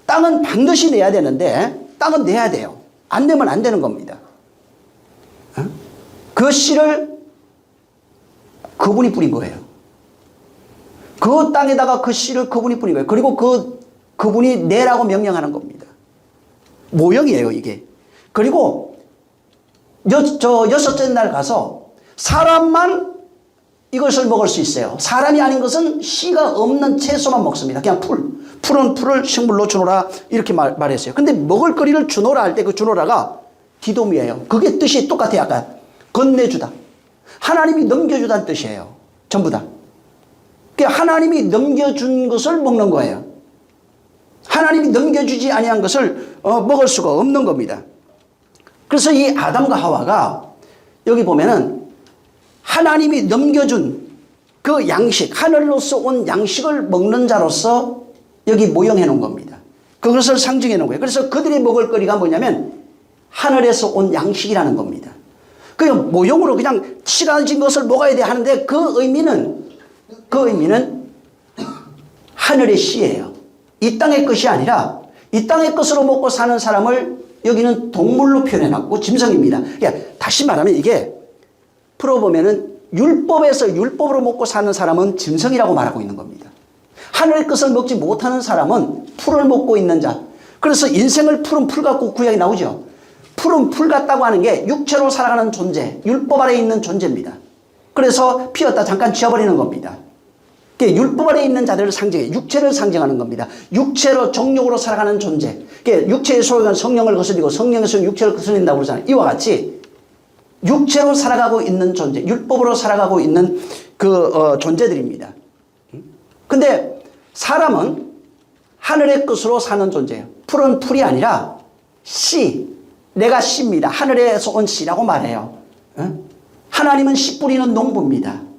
땅은 반드시 내야 되는데 땅은 내야 돼요. 안 내면 안 되는 겁니다. 그 씨를 그분이 뿌린 거예요. 그 땅에다가 그 씨를 그분이 뿌린 거예요. 그리고 그분이 내라고 명령하는 겁니다. 모형이에요, 이게. 그리고 여섯째 날 가서 사람만 이것을 먹을 수 있어요. 사람이 아닌 것은 씨가 없는 채소만 먹습니다. 그냥 풀은 풀을 식물로 주노라 이렇게 말했어요. 근데 먹을 거리를 주노라 할 때 그 주노라가 디돔이에요. 그게 뜻이 똑같아요. 아까 건네주다. 하나님이 넘겨주다는 뜻이에요. 전부 다. 하나님이 넘겨준 것을 먹는 거예요. 하나님이 넘겨주지 아니한 것을 먹을 수가 없는 겁니다. 그래서 이 아담과 하와가 여기 보면은 하나님이 넘겨준 그 양식, 하늘로서 온 양식을 먹는 자로서 여기 모형해 놓은 겁니다. 그것을 상징해 놓은 거예요. 그래서 그들이 먹을 거리가 뭐냐면 하늘에서 온 양식이라는 겁니다. 그 모형으로 그냥 치가진 것을 먹어야 돼 하는데 그 의미는 하늘의 씨예요. 이 땅의 것이 아니라 이 땅의 것으로 먹고 사는 사람을 여기는 동물로 표현해놨고 짐승입니다. 다시 말하면 이게 풀어보면은 율법에서 율법으로 먹고 사는 사람은 짐승이라고 말하고 있는 겁니다. 하늘의 것을 먹지 못하는 사람은 풀을 먹고 있는 자. 그래서 인생을 풀은 풀 갖고 구약이 나오죠. 풀은 풀 같다고 하는 게 육체로 살아가는 존재, 율법 아래에 있는 존재입니다. 그래서 피었다 잠깐 지어버리는 겁니다. 율법 아래에 있는 자들을 상징해, 육체를 상징하는 겁니다. 육체로 정욕으로 살아가는 존재. 육체의 소유는 성령을 거스리고 성령의 소유는 육체를 거스린다고 그러잖아요. 이와 같이 육체로 살아가고 있는 존재, 율법으로 살아가고 있는 존재들입니다. 근데 사람은 하늘의 것으로 사는 존재예요. 풀은 풀이 아니라 씨, 내가 씨입니다. 하늘에서 온 씨라고 말해요. 하나님은 씨 뿌리는 농부입니다.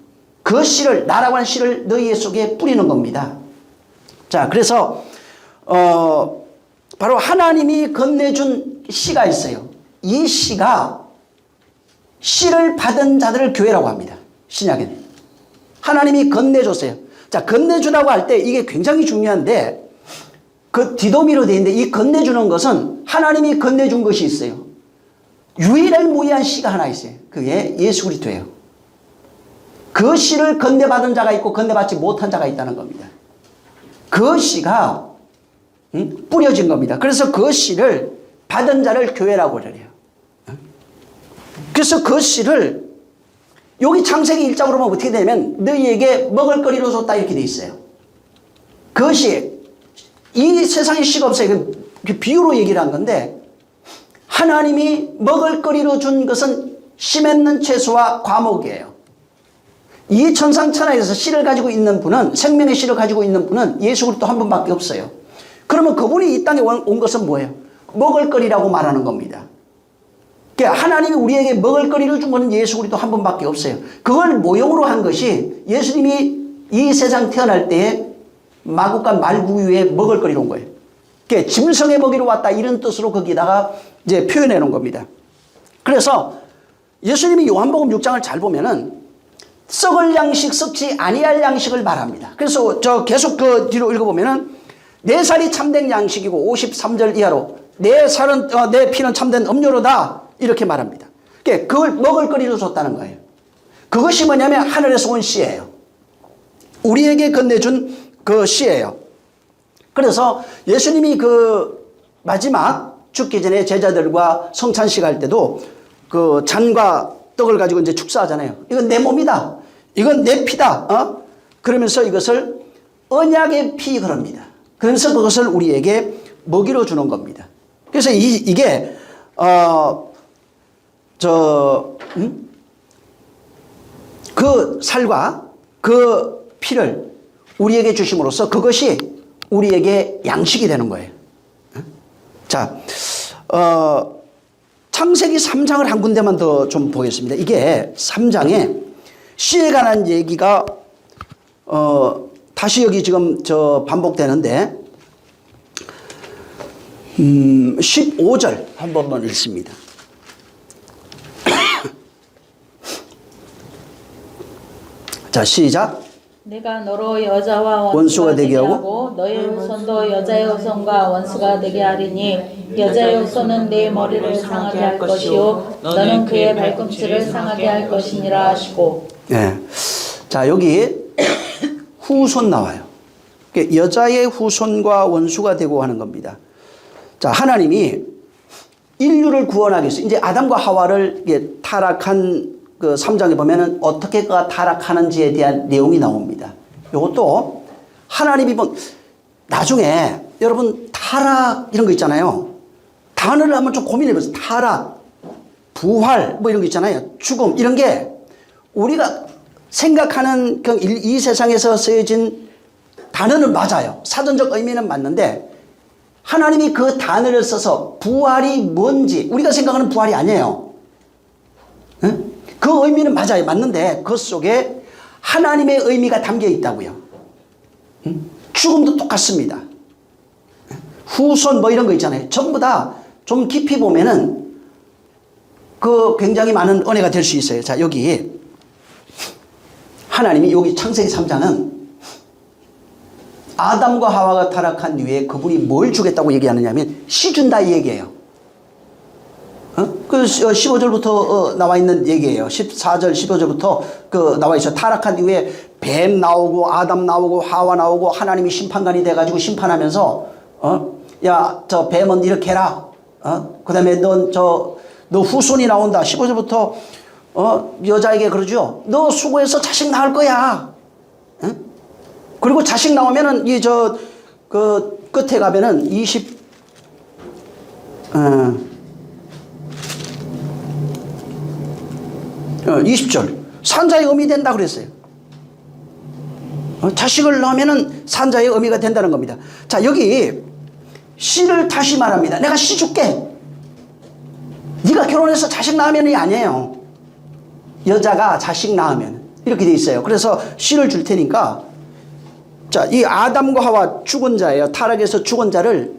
그 씨를, 나라고 하는 씨를 너희 속에 뿌리는 겁니다. 자, 그래서 바로 하나님이 건네준 씨가 있어요. 이 씨가 씨를 받은 자들을 교회라고 합니다. 신약에는. 하나님이 건네줬어요. 자, 건네주라고 할 때 이게 굉장히 중요한데 그 디도미로 되어 있는데 이 건네주는 것은 하나님이 건네준 것이 있어요. 유일무이한 씨가 하나 있어요. 그게 예수 그리스도예요. 그 씨를 건네받은 자가 있고 건네받지 못한 자가 있다는 겁니다. 그 씨가 뿌려진 겁니다. 그래서 그 씨를 받은 자를 교회라고 그래요. 그래서 그 씨를 여기 창세기 1장으로 보면 어떻게 되냐면 너희에게 먹을 거리로 줬다 이렇게 돼 있어요. 그 씨, 이 세상에 씨가 없어요. 그 비유로 얘기를 한 건데 하나님이 먹을 거리로 준 것은 씨 맺는 채소와 과목이에요. 이 천상천하에서 씨를 가지고 있는 분은, 생명의 씨를 가지고 있는 분은 예수 그리스도 한 분밖에 없어요. 그러면 그분이 이 땅에 온 것은 뭐예요? 먹을 거리라고 말하는 겁니다. 하나님이 우리에게 먹을 거리를 준 것은 예수 그리스도 한 분밖에 없어요. 그걸 모형으로 한 것이 예수님이 이 세상 태어날 때에 마구간 말구유에 먹을 거리로 온 거예요. 짐승의 먹이로 왔다 이런 뜻으로 거기다가 이제 표현해 놓은 겁니다. 그래서 예수님이 요한복음 6장을 잘 보면은 썩을 양식, 썩지 아니할 양식을 말합니다. 그래서 저 계속 그 뒤로 읽어보면은 내 살이 참된 양식이고 53절 이하로 내 살은 내 피는 참된 음료로다 이렇게 말합니다. 그걸 먹을 거리로 줬다는 거예요. 그것이 뭐냐면 하늘에서 온 씨예요. 우리에게 건네준 그 씨예요. 그래서 예수님이 그 마지막 죽기 전에 제자들과 성찬식 할 때도 그 잔과 떡을 가지고 이제 축사하잖아요. 이건 내 몸이다. 이건 내 피다. 그러면서 이것을 언약의 피 그럽니다. 그러면서 그것을 우리에게 먹이로 주는 겁니다. 그래서 이게 그 살과 그 피를 우리에게 주심으로써 그것이 우리에게 양식이 되는 거예요. 자, 창세기 3장을 한 군데만 더 좀 보겠습니다. 이게 3장에 씨에 관한 얘기가 다시 여기 지금 반복되는데 15절 한 번만 읽습니다. 자, 시작. 내가 너로 여자와 원수가 되게 하고 너의 후손도 여자의 후손과 원수가 되게 하리니 여자의 후손은 내 머리를 상하게 할 것이요 너는 그의 발꿈치를 상하게 할 것이니라 하시고. 네. 자, 여기 후손 나와요. 여자의 후손과 원수가 되고 하는 겁니다. 자, 하나님이 인류를 구원하기 위해서 이제 아담과 하와를 타락한 그 3장에 보면은 어떻게 그가 타락하는지에 대한 내용이 나옵니다. 이것도 하나님이 나중에 여러분 타락 이런 거 있잖아요. 단어를 한번 좀 고민해 보세요. 타락, 부활 뭐 이런 거 있잖아요. 죽음 이런 게 우리가 생각하는 이 세상에서 쓰여진 단어는 맞아요. 사전적 의미는 맞는데 하나님이 그 단어를 써서 부활이 뭔지 우리가 생각하는 부활이 아니에요. 응? 그 의미는 맞아요. 맞는데 그 속에 하나님의 의미가 담겨 있다고요. 응? 죽음도 똑같습니다. 후손 뭐 이런 거 있잖아요. 전부 다 좀 깊이 보면은 그 굉장히 많은 은혜가 될 수 있어요. 자, 여기 하나님이 여기 창세기 3장은 아담과 하와가 타락한 이후에 그분이 뭘 주겠다고 얘기하느냐면 씨 준다 이 얘기예요. 그 15절부터 나와 있는 얘기예요. 14절, 15절부터 그 나와 있어. 타락한 이후에 뱀 나오고 아담 나오고 하와 나오고 하나님이 심판관이 돼가지고 심판하면서 야, 저 뱀은 이렇게 해라. 그 다음에 너 후손이 나온다. 15절부터 여자에게 그러죠. 너 수고해서 자식 낳을 거야. 그리고 자식 나오면은 그 끝에 가면은 20절 산자의 어미 된다 그랬어요. 자식을 낳으면은 산자의 어미가 된다는 겁니다. 자, 여기 씨를 다시 말합니다. 내가 씨 줄게. 네가 결혼해서 자식 낳으면이 아니에요. 여자가 자식 낳으면 이렇게 돼 있어요. 그래서 씨를 줄 테니까 자, 이 아담과 하와 죽은 자예요. 타락에서 죽은 자를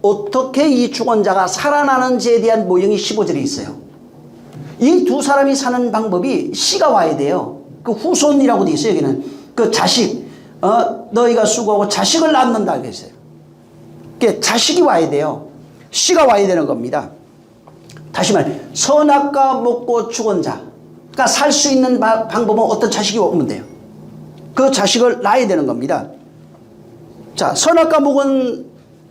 어떻게 이 죽은 자가 살아나는지에 대한 모형이 15절에 있어요. 이 두 사람이 사는 방법이 씨가 와야 돼요. 그 후손이라고 돼 있어요. 여기는 그 자식, 너희가 수고하고 자식을 낳는다 그랬어요. 그러니까 자식이 와야 돼요. 씨가 와야 되는 겁니다. 다시 말해, 선악과 먹고 죽은 자가 살 수 있는 방법은 어떤 자식이 오면 돼요. 그 자식을 낳아야 되는 겁니다. 자, 선악과 먹은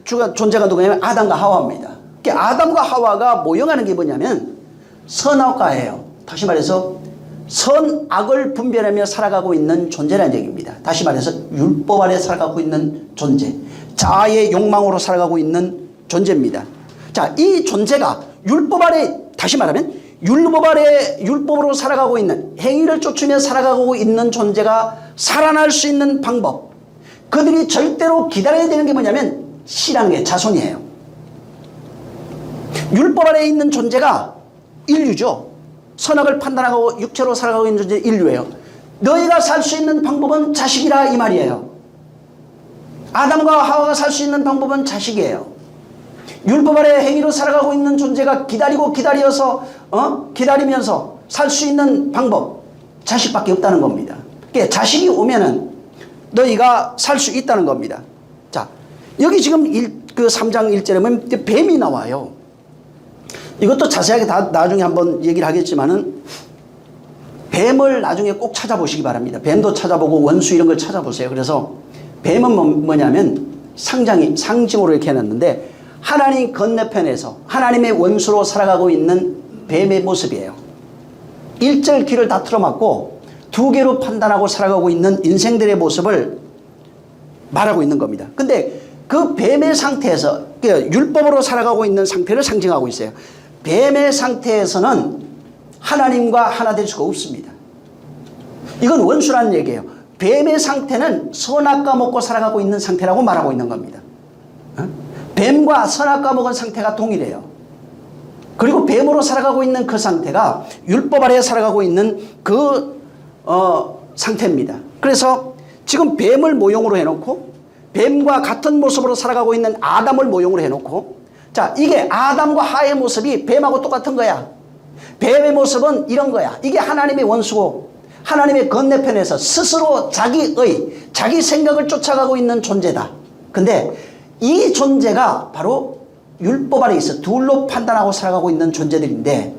존재가 누구냐면 아담과 하와입니다. 그러니까 아담과 하와가 모형하는 게 뭐냐면 선악과예요. 다시 말해서 선악을 분별하며 살아가고 있는 존재라는 얘기입니다. 다시 말해서 율법 아래 살아가고 있는 존재, 자아의 욕망으로 살아가고 있는 존재입니다. 자, 이 존재가 율법 아래, 다시 말하면 율법 아래 율법으로 살아가고 있는, 행위를 쫓으며 살아가고 있는 존재가 살아날 수 있는 방법, 그들이 절대로 기다려야 되는 게 뭐냐면 씨라는 게 자손이에요. 율법 아래 있는 존재가 인류죠. 선악을 판단하고 육체로 살아가고 있는 존재 인류예요. 너희가 살 수 있는 방법은 자식이라 이 말이에요. 아담과 하와가 살 수 있는 방법은 자식이에요. 율법 아래 행위로 살아가고 있는 존재가 기다리면서 살 수 있는 방법 자식밖에 없다는 겁니다. 그러니까 자식이 오면은 너희가 살 수 있다는 겁니다. 자, 여기 지금 그 3장 1절에 보면 뱀이 나와요. 이것도 자세하게 다 나중에 한번 얘기를 하겠지만은 뱀을 나중에 꼭 찾아보시기 바랍니다. 뱀도 찾아보고 원수 이런 걸 찾아보세요. 그래서 뱀은 뭐냐면 상징으로 이렇게 해놨는데 하나님 건너편에서 하나님의 원수로 살아가고 있는 뱀의 모습이에요. 일절 귀를 다 틀어막고 두 개로 판단하고 살아가고 있는 인생들의 모습을 말하고 있는 겁니다. 근데 그 뱀의 상태에서 율법으로 살아가고 있는 상태를 상징하고 있어요. 뱀의 상태에서는 하나님과 하나 될 수가 없습니다. 이건 원수라는 얘기예요. 뱀의 상태는 선악과 먹고 살아가고 있는 상태라고 말하고 있는 겁니다. 뱀과 선악과 먹은 상태가 동일해요. 그리고 뱀으로 살아가고 있는 그 상태가 율법 아래 살아가고 있는 그 상태입니다. 그래서 지금 뱀을 모형으로 해놓고 뱀과 같은 모습으로 살아가고 있는 아담을 모형으로 해놓고 자, 이게 아담과 하의 모습이 뱀하고 똑같은 거야. 뱀의 모습은 이런 거야. 이게 하나님의 원수고 하나님의 건너편에서 스스로 자기 생각을 쫓아가고 있는 존재다. 근데 이 존재가 바로 율법 아래 있어 둘로 판단하고 살아가고 있는 존재들인데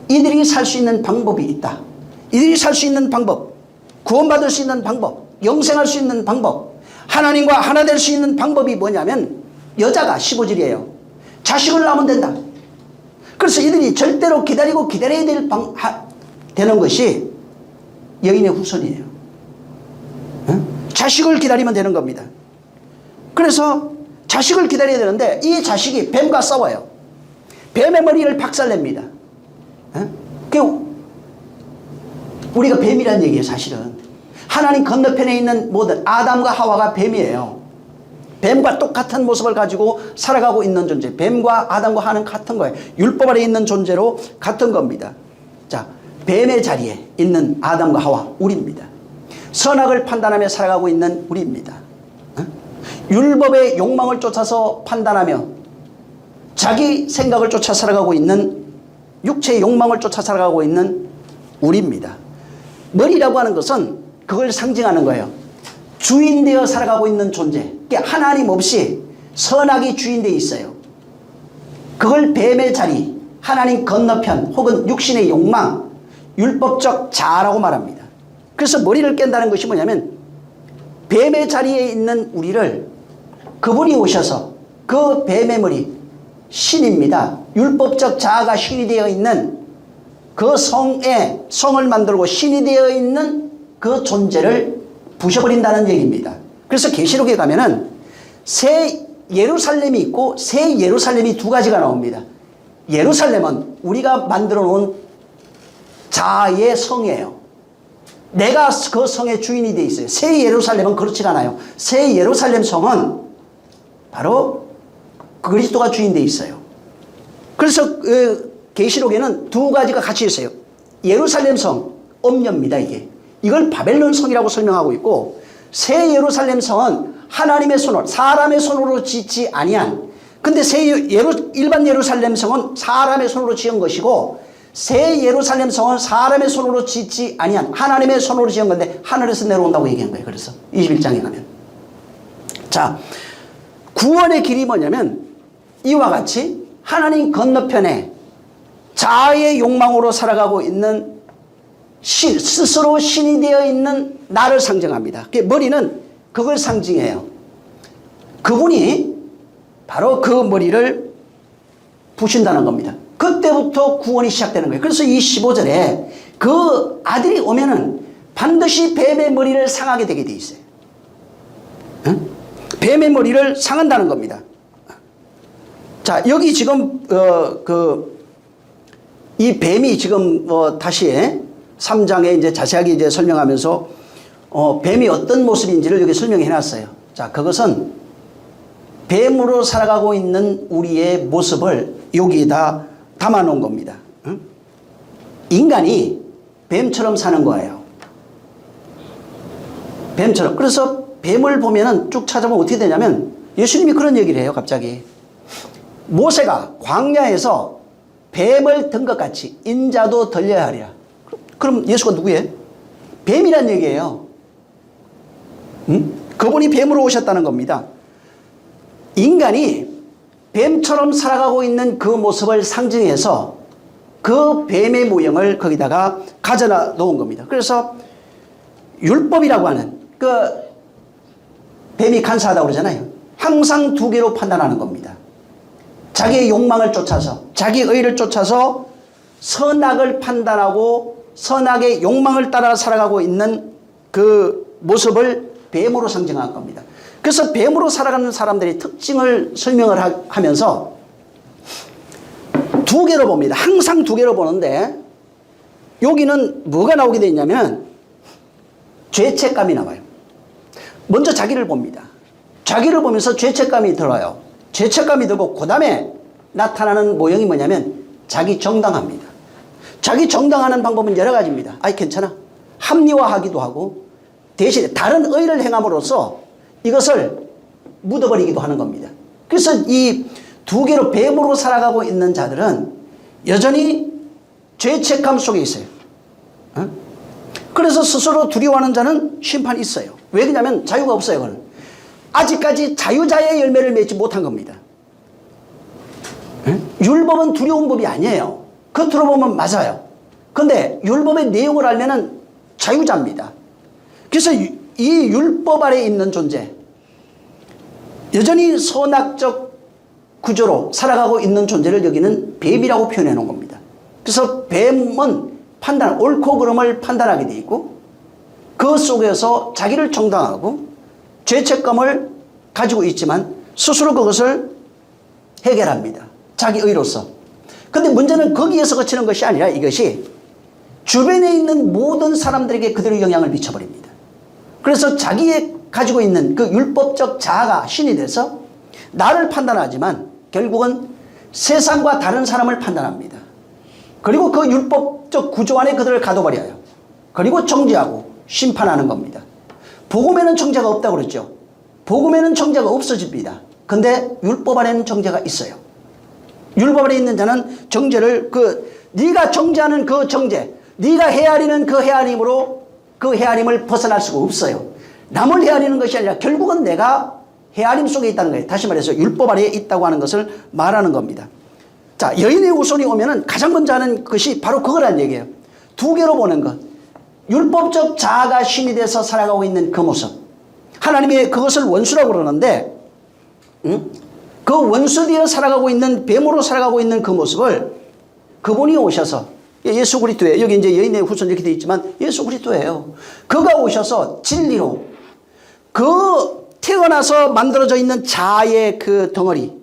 이들이 살 수 있는 방법이 있다. 이들이 살 수 있는 방법, 구원받을 수 있는 방법, 영생할 수 있는 방법, 하나님과 하나 될 수 있는 방법이 뭐냐면 여자가 15절이에요. 자식을 낳으면 된다. 그래서 이들이 절대로 기다려야 되는 것이 여인의 후손이에요. 자식을 기다리면 되는 겁니다. 그래서 자식을 기다려야 되는데 이 자식이 뱀과 싸워요. 뱀의 머리를 박살냅니다. 우리가 뱀이라는 얘기예요. 사실은 하나님 건너편에 있는 모든 아담과 하와가 뱀이에요. 뱀과 똑같은 모습을 가지고 살아가고 있는 존재. 뱀과 아담과 하와는 같은 거예요. 율법 아래 있는 존재로 같은 겁니다. 자, 뱀의 자리에 있는 아담과 하와 우리입니다. 선악을 판단하며 살아가고 있는 우리입니다. 율법의 욕망을 쫓아서 판단하며 자기 생각을 쫓아 살아가고 있는 육체의 욕망을 쫓아 살아가고 있는 우리입니다. 머리라고 하는 것은 그걸 상징하는 거예요. 주인되어 살아가고 있는 존재. 하나님 없이 선악이 주인되어 있어요. 그걸 뱀의 자리, 하나님 건너편 혹은 육신의 욕망, 율법적 자아라고 말합니다. 그래서 머리를 깬다는 것이 뭐냐면 뱀의 자리에 있는 우리를 그분이 오셔서 그 뱀의 머리, 신입니다. 율법적 자아가 신이 되어 있는 그 성을 만들고 신이 되어 있는 그 존재를 부셔버린다는 얘기입니다. 그래서 계시록에 가면은 새 예루살렘이 있고 새 예루살렘이 두 가지가 나옵니다. 예루살렘은 우리가 만들어 놓은 자아의 성이에요. 내가 그 성의 주인이 되어 있어요. 새 예루살렘은 그렇지 않아요. 새 예루살렘 성은 바로 그리스도가 주인 되어 있어요. 그래서 계시록에는 두 가지가 같이 있어요. 예루살렘 성, 엄녀입니다. 이걸 바벨론 성이라고 설명하고 있고 새 예루살렘 성은 하나님의 손으로 사람의 손으로 짓지 아니한 근데 일반 예루살렘 성은 사람의 손으로 지은 것이고 새 예루살렘 성은 사람의 손으로 짓지 아니한 하나님의 손으로 지은 건데 하늘에서 내려온다고 얘기한 거예요. 그래서 21장에 가면 자 구원의 길이 뭐냐면 이와 같이 하나님 건너편에 자아의 욕망으로 살아가고 있는 스스로 신이 되어 있는 나를 상징합니다. 머리는 그걸 상징해요. 그분이 바로 그 머리를 부신다는 겁니다. 그때부터 구원이 시작되는 거예요. 그래서 이 15절에 그 아들이 오면은 반드시 뱀의 머리를 상하게 되게 돼 있어요. 뱀의 머리를 상한다는 겁니다. 자, 여기 지금 이 뱀이 지금 다시 3장에 이제 자세하게 이제 설명하면서 뱀이 어떤 모습인지를 여기 설명해 놨어요. 자, 그것은 뱀으로 살아가고 있는 우리의 모습을 여기에다 담아 놓은 겁니다. 인간이 뱀처럼 사는 거예요. 뱀처럼. 그래서 뱀을 보면은 쭉 찾아보면 어떻게 되냐면 예수님이 그런 얘기를 해요. 갑자기 모세가 광야에서 뱀을 든 것 같이 인자도 들려야 하리라. 그럼 예수가 누구예요? 뱀이란 얘기예요. 그분이 뱀으로 오셨다는 겁니다. 인간이 뱀처럼 살아가고 있는 그 모습을 상징해서 그 뱀의 모형을 거기다가 가져다 놓은 겁니다. 그래서 율법이라고 하는 그 뱀이 간사하다고 그러잖아요. 항상 두 개로 판단하는 겁니다. 자기의 욕망을 쫓아서, 자기의 의를 쫓아서 선악을 판단하고 선악의 욕망을 따라 살아가고 있는 그 모습을 뱀으로 상징한 겁니다. 그래서 뱀으로 살아가는 사람들의 특징을 설명을 하면서 두 개로 봅니다. 항상 두 개로 보는데 여기는 뭐가 나오게 되어 있냐면 죄책감이 나와요. 먼저 자기를 봅니다. 자기를 보면서 죄책감이 들어요. 죄책감이 들고 그 다음에 나타나는 모형이 뭐냐면 자기 정당합니다. 자기 정당하는 방법은 여러 가지입니다. 아이 괜찮아. 합리화하기도 하고 대신에 다른 의를 행함으로써 이것을 묻어버리기도 하는 겁니다. 그래서 이 두 개로 뱀으로 살아가고 있는 자들은 여전히 죄책감 속에 있어요. 그래서 스스로 두려워하는 자는 심판이 있어요. 왜 그러냐면 자유가 없어요. 그건 아직까지 자유자의 열매를 맺지 못한 겁니다. 율법은 두려운 법이 아니에요. 겉으로 보면 맞아요. 그런데 율법의 내용을 알면은 자유자입니다. 그래서 이 율법 아래에 있는 존재, 여전히 선악적 구조로 살아가고 있는 존재를 여기는 뱀이라고 표현해 놓은 겁니다. 그래서 뱀은 판단, 옳고 그름을 판단하게 돼 있고 그 속에서 자기를 정당하고 죄책감을 가지고 있지만 스스로 그것을 해결합니다. 자기 의로서. 근데 문제는 거기에서 그치는 것이 아니라 이것이 주변에 있는 모든 사람들에게 그대로 영향을 미쳐버립니다. 그래서 자기의 가지고 있는 그 율법적 자아가 신이 돼서 나를 판단하지만 결국은 세상과 다른 사람을 판단합니다. 그리고 그 율법적 구조 안에 그들을 가둬버려요. 그리고 정죄하고 심판하는 겁니다. 복음에는 정죄가 없다고 그랬죠. 복음에는 정죄가 없어집니다. 근데 율법 안에는 정죄가 있어요. 율법 안에 있는 자는 정죄를 네가 정죄하는 그 정죄, 네가 헤아리는 그 헤아림으로 그 헤아림을 벗어날 수가 없어요. 남을 헤아리는 것이 아니라 결국은 내가 헤아림 속에 있다는 거예요. 다시 말해서 율법 아래에 있다고 하는 것을 말하는 겁니다. 자, 여인의 후손이 오면은 가장 먼저 하는 것이 바로 그거란 얘기예요. 두 개로 보는 것. 율법적 자아가 신이 돼서 살아가고 있는 그 모습. 하나님의 그것을 원수라고 그러는데, 그 원수되어 살아가고 있는, 뱀으로 살아가고 있는 그 모습을 그분이 오셔서, 예수 그리스도예요. 여기 이제 여인의 후손 이렇게 되어 있지만 예수 그리스도예요. 그가 오셔서 진리로 그 태어나서 만들어져 있는 자아의 그 덩어리,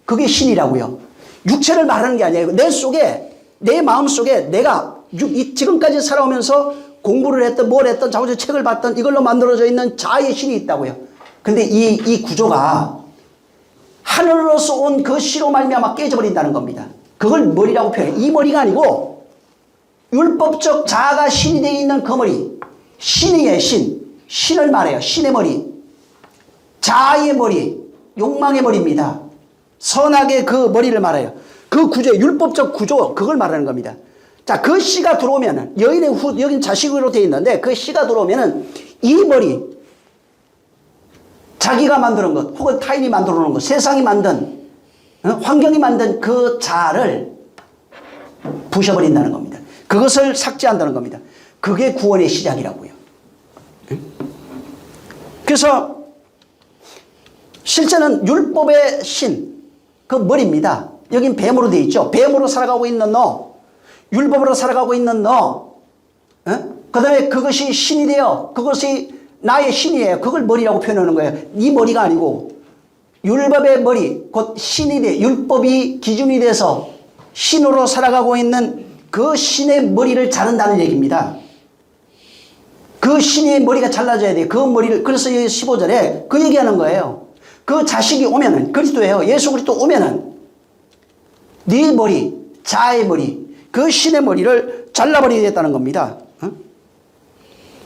그게 신이라고요. 육체를 말하는 게 아니에요. 내 속에, 내 마음 속에 내가 지금까지 살아오면서 공부를 했던 뭘 했던 자우저 책을 봤던 이걸로 만들어져 있는 자아의 신이 있다고요. 근데 이 구조가 하늘로서 온 그 씨로 말미암아 깨져버린다는 겁니다. 그걸 머리라고 표현해요. 이 머리가 아니고 율법적 자아가 신이 되어 있는 그 머리, 신이에요. 신을 말해요. 신의 머리, 자아의 머리, 욕망의 머리입니다. 선악의 그 머리를 말해요. 그 구조, 율법적 구조, 그걸 말하는 겁니다. 자, 그 씨가 들어오면은, 여긴 자식으로 되어 있는데, 그 씨가 들어오면은, 이 머리, 자기가 만드는 것, 혹은 타인이 만들어 놓은 것, 세상이 만든, 환경이 만든 그 자아를 부셔버린다는 겁니다. 그것을 삭제한다는 겁니다. 그게 구원의 시작이라고요. 그래서, 실제는 율법의 신, 그 머리입니다. 여긴 뱀으로 되어 있죠. 뱀으로 살아가고 있는 너, 율법으로 살아가고 있는 너, 그 다음에 그것이 신이 되어, 그것이 나의 신이에요. 그걸 머리라고 표현하는 거예요. 이 머리가 아니고 율법의 머리, 곧 신이 돼, 율법이 기준이 돼서 신으로 살아가고 있는 그 신의 머리를 자른다는 얘기입니다. 그 신의 머리가 잘라져야 돼요. 그 머리를, 그래서 15절에 그 얘기하는 거예요. 그 자식이 오면은, 그리스도예요. 예수 그리스도 오면은 네 머리, 자아의 머리, 그 신의 머리를 잘라버리겠다는 겁니다.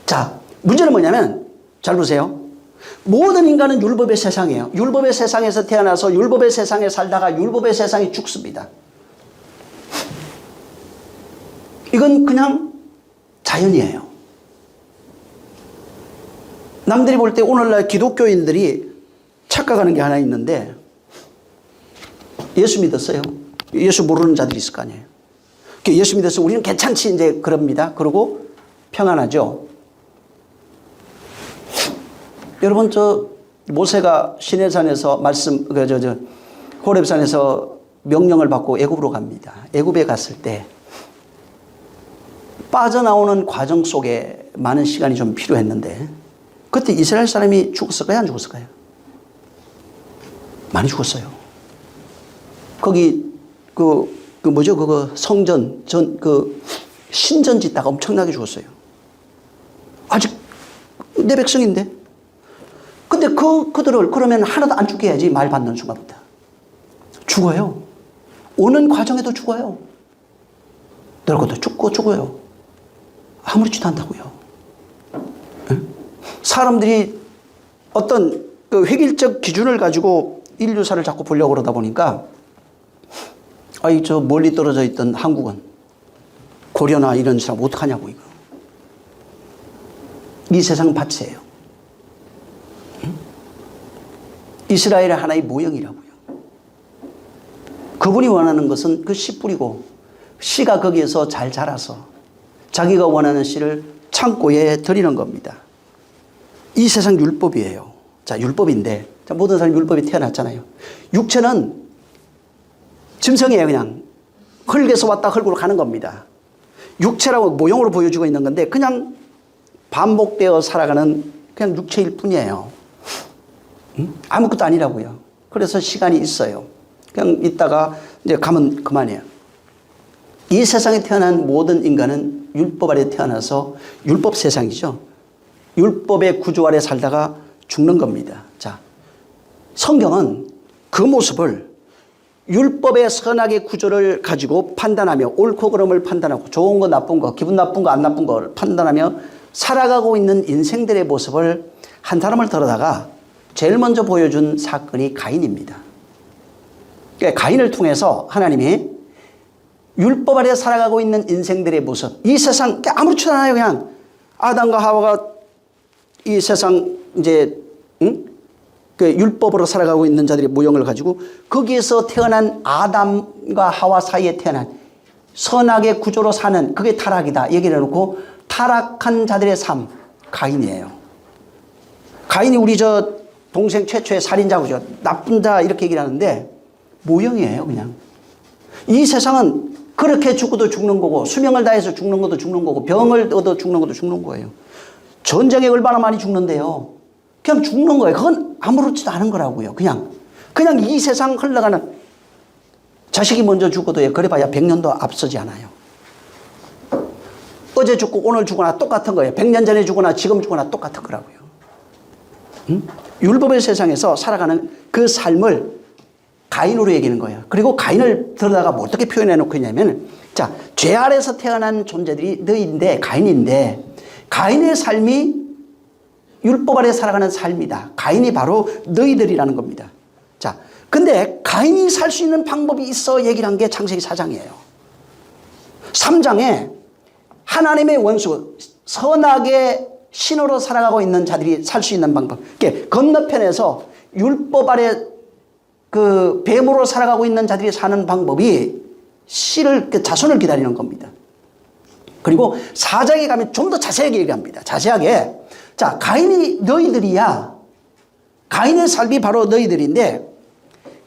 자, 문제는 뭐냐면, 잘 보세요. 모든 인간은 율법의 세상이에요. 율법의 세상에서 태어나서 율법의 세상에 살다가 율법의 세상에 죽습니다. 이건 그냥 자연이에요. 남들이 볼 때 오늘날 기독교인들이 착각하는 게 하나 있는데, 예수 믿었어요. 예수 모르는 자들이 있을 거 아니에요. 예수 믿어서 우리는 괜찮지 이제 그럽니다. 그러고 평안하죠. 여러분 저 모세가 시내산에서 말씀 호렙산에서 명령을 받고 애굽으로 갑니다. 애굽에 갔을 때 빠져나오는 과정 속에 많은 시간이 좀 필요했는데 그때 이스라엘 사람이 죽었을까요? 안 죽었을까요? 많이 죽었어요. 거기 그거 성전 신전 짓다가 엄청나게 죽었어요. 아직 내 백성인데. 근데 그들을 그러면 하나도 안 죽게 해야지 말 받는 순간부터. 죽어요. 오는 과정에도 죽어요. 늙어도 죽어요. 아무렇지도 않다고요. 사람들이 어떤 그 획일적 기준을 가지고 인류사를 자꾸 보려고 그러다 보니까 저 멀리 떨어져 있던 한국은 고려나 이런 사람 어떡하냐고 이거. 이 세상은 밭이에요. 이스라엘의 하나의 모형이라고요. 그분이 원하는 것은 그 씨 뿌리고 씨가 거기에서 잘 자라서 자기가 원하는 씨를 창고에 드리는 겁니다. 이 세상 율법이에요. 자, 율법인데 모든 사람이 율법에 태어났잖아요. 육체는 짐승이에요. 그냥 흙에서 왔다 흙으로 가는 겁니다. 육체라고 모형으로 보여주고 있는 건데 그냥 반복되어 살아가는 그냥 육체일 뿐이에요. 아무것도 아니라고요. 그래서 시간이 있어요. 그냥 있다가 이제 가면 그만이에요. 이 세상에 태어난 모든 인간은 율법 아래 태어나서 율법 세상이죠. 율법의 구조 아래 살다가 죽는 겁니다. 자, 성경은 그 모습을 율법의 선악의 구조를 가지고 판단하며 옳고 그름을 판단하고 좋은 거 나쁜 거 기분 나쁜 거 안 나쁜 걸 판단하며 살아가고 있는 인생들의 모습을 한 사람을 들어다가 제일 먼저 보여준 사건이 가인입니다. 그러니까 가인을 통해서 하나님이 율법 아래 살아가고 있는 인생들의 모습, 이 세상 아무렇지도 않아요. 그냥 아담과 하와가 이 세상 이제 그 율법으로 살아가고 있는 자들의 모형을 가지고 거기에서 태어난 아담과 하와 사이에 태어난 선악의 구조로 사는 그게 타락이다 얘기를 해놓고 타락한 자들의 삶, 가인이에요. 가인이 우리 저 동생 최초의 살인자고죠. 나쁜 자 이렇게 얘기를 하는데 모형이에요. 그냥 이 세상은 그렇게 죽어도 죽는 거고 수명을 다해서 죽는 것도 죽는 거고 병을 얻어 죽는 것도 죽는 거예요. 전쟁에 얼마나 많이 죽는데요. 그냥 죽는 거예요. 그건 아무렇지도 않은 거라고요. 그냥 이 세상 흘러가는 자식이 먼저 죽어도 그래봐야 100년도 앞서지 않아요. 어제 죽고 오늘 죽거나 똑같은 거예요. 100년 전에 죽거나 지금 죽거나 똑같은 거라고요. 율법의 세상에서 살아가는 그 삶을 가인으로 얘기하는 거예요. 그리고 가인을 들어다가 뭐 어떻게 표현해 놓고 있냐면, 자, 죄 아래서 태어난 존재들이 너희인데, 가인인데, 가인의 삶이 율법 아래 살아가는 삶이다. 가인이 바로 너희들이라는 겁니다. 자, 근데 가인이 살 수 있는 방법이 있어 얘기를 한 게 창세기 4장이에요. 3장에 하나님의 원수, 선악의 신으로 살아가고 있는 자들이 살 수 있는 방법. 건너편에서 율법 아래 그 뱀으로 살아가고 있는 자들이 사는 방법이 씨를, 자손을 기다리는 겁니다. 그리고 4장에 가면 좀 더 자세하게 얘기합니다. 자세하게. 자, 가인이 너희들이야. 가인의 삶이 바로 너희들인데,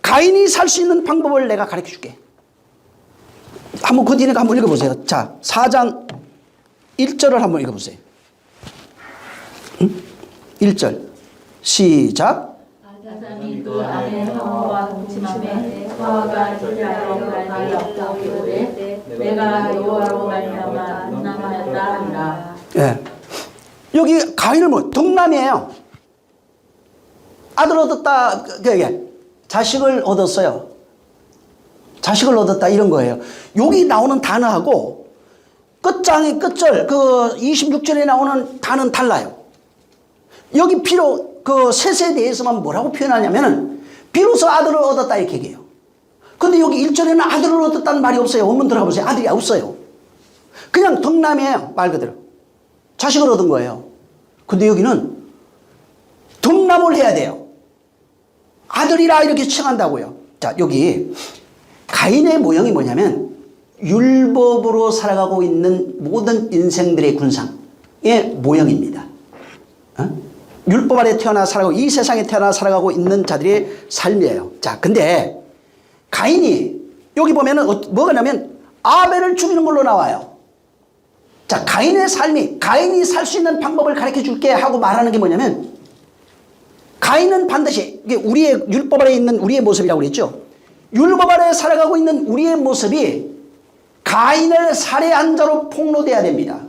가인이 살 수 있는 방법을 내가 가르쳐 줄게. 한번 그 뒤에 한번 읽어보세요. 자, 4장 1절을 한번 읽어보세요. 1절. 시작. 아담이 그 아내 하와와 동침함에 하와가 진짜로 말이 없다고 이르되 내가 여호와로 말미암아 동남하였다 하니라. 예. 여기 가인을 뭐 동남이에요. 아들 얻었다. 자식을 얻었어요. 자식을 얻었다 이런 거예요. 여기 나오는 단어하고 끝장의 끝절 그 26절에 나오는 단어는 달라요. 여기 그 셋에 대해서만 뭐라고 표현하냐면은 비로소 아들을 얻었다 이렇게 얘기해요. 근데 여기 1절에는 아들을 얻었다는 말이 없어요. 원문 들어가 보세요. 아들이 없어요. 그냥 동남이에요. 말 그대로. 자식을 얻은 거예요. 근데 여기는 동남을 해야 돼요. 아들이라 이렇게 칭한다고요. 자, 여기 가인의 모형이 뭐냐면 율법으로 살아가고 있는 모든 인생들의 군상의 모형입니다. 율법 아래 태어나 살아가고 이 세상에 태어나 살아가고 있는 자들의 삶이에요. 자, 근데 가인이 여기 보면은 뭐가 나면 아벨을 죽이는 걸로 나와요. 자, 가인의 삶이 가인이 살 수 있는 방법을 가르쳐 줄게 하고 말하는 게 뭐냐면 가인은 반드시 이게 우리의 율법 아래 있는 우리의 모습이라고 그랬죠. 율법 아래 살아가고 있는 우리의 모습이 가인을 살해한 자로 폭로돼야 됩니다.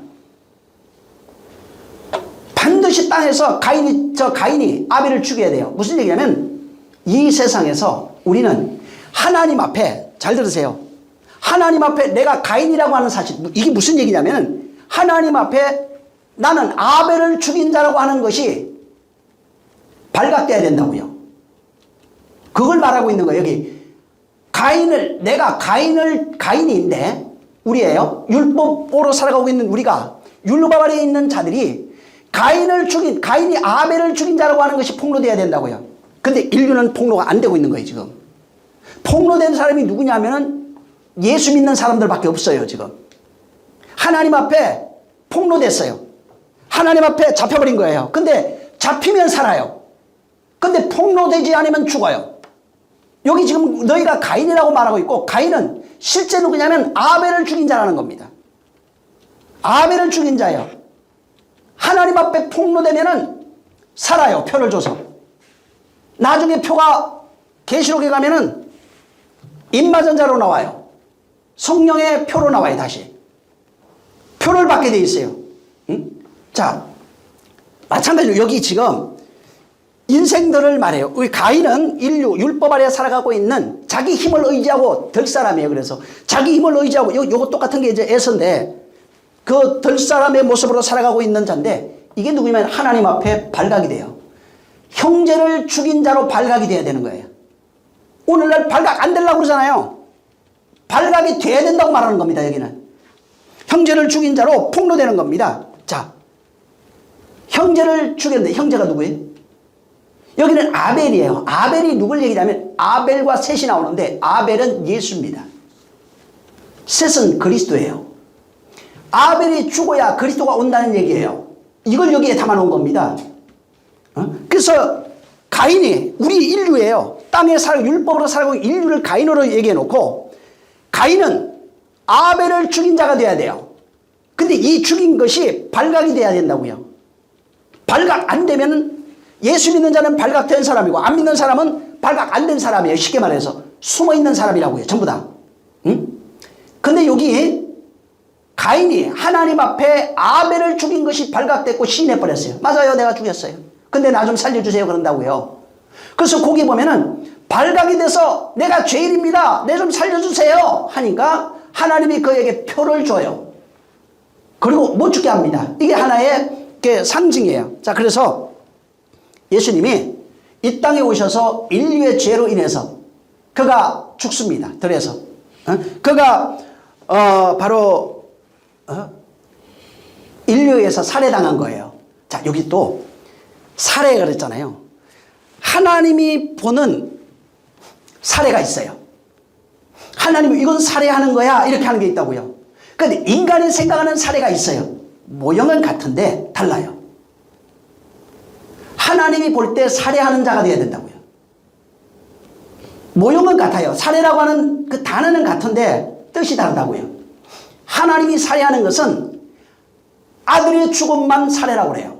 반드시 땅에서 가인이 아벨을 죽여야 돼요. 무슨 얘기냐면 이 세상에서 우리는 하나님 앞에 잘 들으세요. 하나님 앞에 내가 가인이라고 하는 사실 이게 무슨 얘기냐면 하나님 앞에 나는 아벨을 죽인 자라고 하는 것이 발각돼야 된다고요. 그걸 말하고 있는 거예요. 여기 내가 가인인데 우리예요. 율법으로 살아가고 있는 우리가 율법 아래에 있는 자들이 가인이 아벨을 죽인 자라고 하는 것이 폭로돼야 된다고요. 근데 인류는 폭로가 안 되고 있는 거예요, 지금. 폭로된 사람이 누구냐면은 예수 믿는 사람들밖에 없어요, 지금. 하나님 앞에 폭로됐어요. 하나님 앞에 잡혀버린 거예요. 근데 잡히면 살아요. 근데 폭로되지 않으면 죽어요. 여기 지금 너희가 가인이라고 말하고 있고 가인은 실제 누구냐면 아벨을 죽인 자라는 겁니다. 아벨을 죽인 자예요. 하나님 앞에 폭로되면은 살아요. 표를 줘서. 나중에 표가 계시록에 가면은 임마전자로 나와요. 성령의 표로 나와요. 다시. 표를 받게 돼 있어요. 응? 자, 마찬가지로 여기 지금 인생들을 말해요. 우리 가인은 인류 율법 아래 살아가고 있는 자기 힘을 의지하고 될 사람이에요. 그래서 자기 힘을 의지하고 요거 똑같은 게 이제 에서인데 그 될 사람의 모습으로 살아가고 있는 자인데 이게 누구냐면 하나님 앞에 발각이 돼요. 형제를 죽인 자로 발각이 돼야 되는 거예요. 오늘날 발각 안 되려고 그러잖아요. 발각이 돼야 된다고 말하는 겁니다. 여기는 형제를 죽인 자로 폭로되는 겁니다. 자, 형제를 죽였는데 형제가 누구예요? 여기는 아벨이에요. 아벨이 누굴 얘기하면 아벨과 셋이 나오는데 아벨은 예수입니다. 셋은 그리스도예요. 아벨이 죽어야 그리스도가 온다는 얘기예요. 이걸 여기에 담아놓은 겁니다. 그래서 가인이 우리 인류예요. 땅에 율법으로 살고 인류를 가인으로 얘기해놓고 가인은 아벨을 죽인 자가 돼야 돼요. 근데 이 죽인 것이 발각이 돼야 된다고요. 발각 안 되면 예수 믿는 자는 발각된 사람이고 안 믿는 사람은 발각 안 된 사람이에요. 쉽게 말해서 숨어있는 사람이라고요. 전부 다. 응? 근데 여기 가인이 하나님 앞에 아벨을 죽인 것이 발각됐고 시인해버렸어요. 맞아요. 내가 죽였어요. 근데 나 좀 살려주세요. 그런다고요. 그래서 거기 보면은 발각이 돼서 내가 죄인입니다. 내 좀 살려주세요. 하니까 하나님이 그에게 표를 줘요. 그리고 못 죽게 합니다. 이게 하나의 상징이에요. 자, 그래서 예수님이 이 땅에 오셔서 인류의 죄로 인해서 그가 죽습니다. 들에서. 그가 바로 인류에서 살해당한 거예요. 자, 여기 또 살해 그랬잖아요. 하나님이 보는 살해가 있어요. 하나님이 이건 살해하는 거야 이렇게 하는 게 있다고요. 그런데 인간이 생각하는 살해가 있어요. 모형은 같은데 달라요. 하나님이 볼 때 살해하는 자가 되어야 된다고요. 모형은 같아요. 살해라고 하는 그 단어는 같은데 뜻이 다르다고요. 하나님이 살해하는 것은 아들의 죽음만 살해라고 그래요.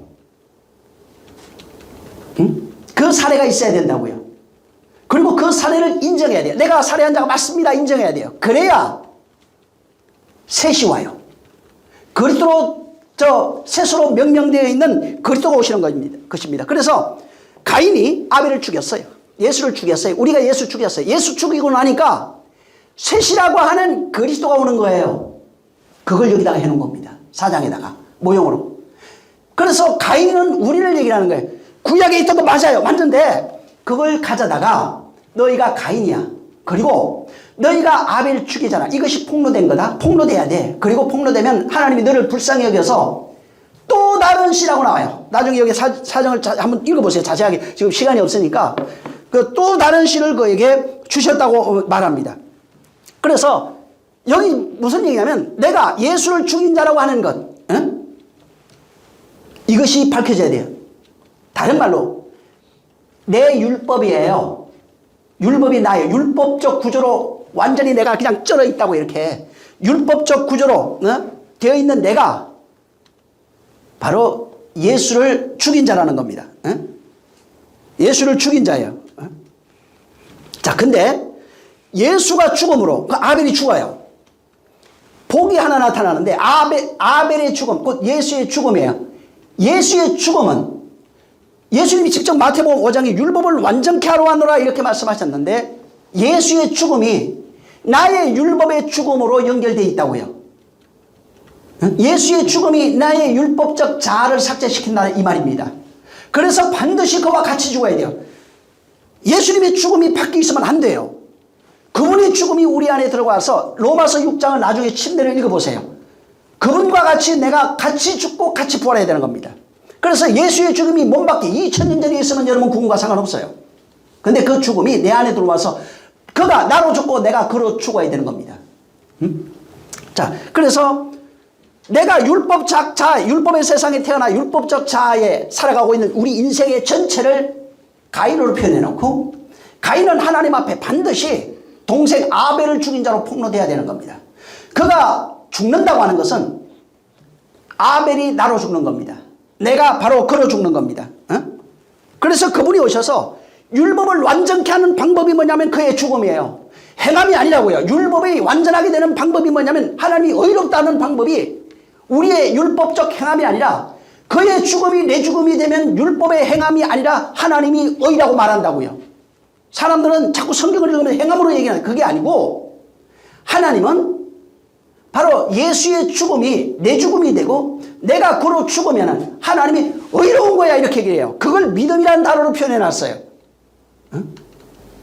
응? 그 살해가 있어야 된다고요. 그리고 그 살해를 인정해야 돼요. 내가 살해한 자가 맞습니다. 인정해야 돼요. 그래야 셋이 와요. 그리스도로 셋으로 명명되어 있는 그리스도가 오시는 것입니다. 그래서 가인이 아벨을 죽였어요. 예수를 죽였어요. 우리가 예수 죽였어요. 예수 죽이고 나니까 셋이라고 하는 그리스도가 오는 거예요. 그걸 여기다가 해놓은 겁니다. 4장에다가 모형으로. 그래서 가인은 우리를 얘기하는 거예요. 구약에 있던 거 맞아요. 맞는데 그걸 가져다가 너희가 가인이야. 그리고 너희가 아벨 죽이잖아. 이것이 폭로된 거다. 폭로돼야 돼. 그리고 폭로되면 하나님이 너를 불쌍히 여겨서 또 다른 씨라고 나와요. 나중에 여기 사정을 한번 읽어보세요. 자세하게. 지금 시간이 없으니까. 그 또 다른 씨를 그에게 주셨다고 말합니다. 그래서 여기 무슨 얘기냐면 내가 예수를 죽인 자라고 하는 것, 이것이 밝혀져야 돼요. 다른 말로 내 율법이에요. 율법이 나예요. 율법적 구조로 완전히 내가 그냥 쩔어 있다고 이렇게 율법적 구조로 되어 있는 내가 바로 예수를 죽인 자라는 겁니다. 예수를 죽인 자예요. 자, 근데 예수가 죽음으로 그 아벨이 죽어요. 복이 하나 나타나는데 아벨의 죽음, 곧 예수의 죽음이에요. 예수의 죽음은 예수님이 직접 마태복음 5장에 율법을 완전케 하러 왔노라 이렇게 말씀하셨는데 예수의 죽음이 나의 율법의 죽음으로 연결되어 있다고요. 예수의 죽음이 나의 율법적 자아를 삭제시킨다 이 말입니다. 그래서 반드시 그와 같이 죽어야 돼요. 예수님의 죽음이 밖에 있으면 안 돼요. 그분의 죽음이 우리 안에 들어가서 로마서 6장을 나중에 침대를 읽어보세요. 그분과 같이 내가 같이 죽고 같이 부활해야 되는 겁니다. 그래서 예수의 죽음이 몸 밖에 2000년 전에 있으면 여러분 그분과 상관없어요. 근데 그 죽음이 내 안에 들어와서 그가 나로 죽고 내가 그로 죽어야 되는 겁니다. 자, 그래서 내가 율법적 자, 율법의 세상에 태어나 율법적 자아에 살아가고 있는 우리 인생의 전체를 가인으로 표현해놓고 가인은 하나님 앞에 반드시 동생 아벨을 죽인 자로 폭로돼야 되는 겁니다. 그가 죽는다고 하는 것은 아벨이 나로 죽는 겁니다. 내가 바로 그로 죽는 겁니다. 그래서 그분이 오셔서 율법을 완전케 하는 방법이 뭐냐면 그의 죽음이에요. 행함이 아니라고요. 율법이 완전하게 되는 방법이 뭐냐면 하나님이 의롭다는 방법이 우리의 율법적 행함이 아니라 그의 죽음이 내 죽음이 되면 율법의 행함이 아니라 하나님이 의라고 말한다고요. 사람들은 자꾸 성경을 읽으면 행함으로 얘기하는 그게 아니고 하나님은 바로 예수의 죽음이 내 죽음이 되고 내가 그로 죽으면 하나님이 의로운 거야 이렇게 얘기해요. 그걸 믿음이라는 단어로 표현해놨어요.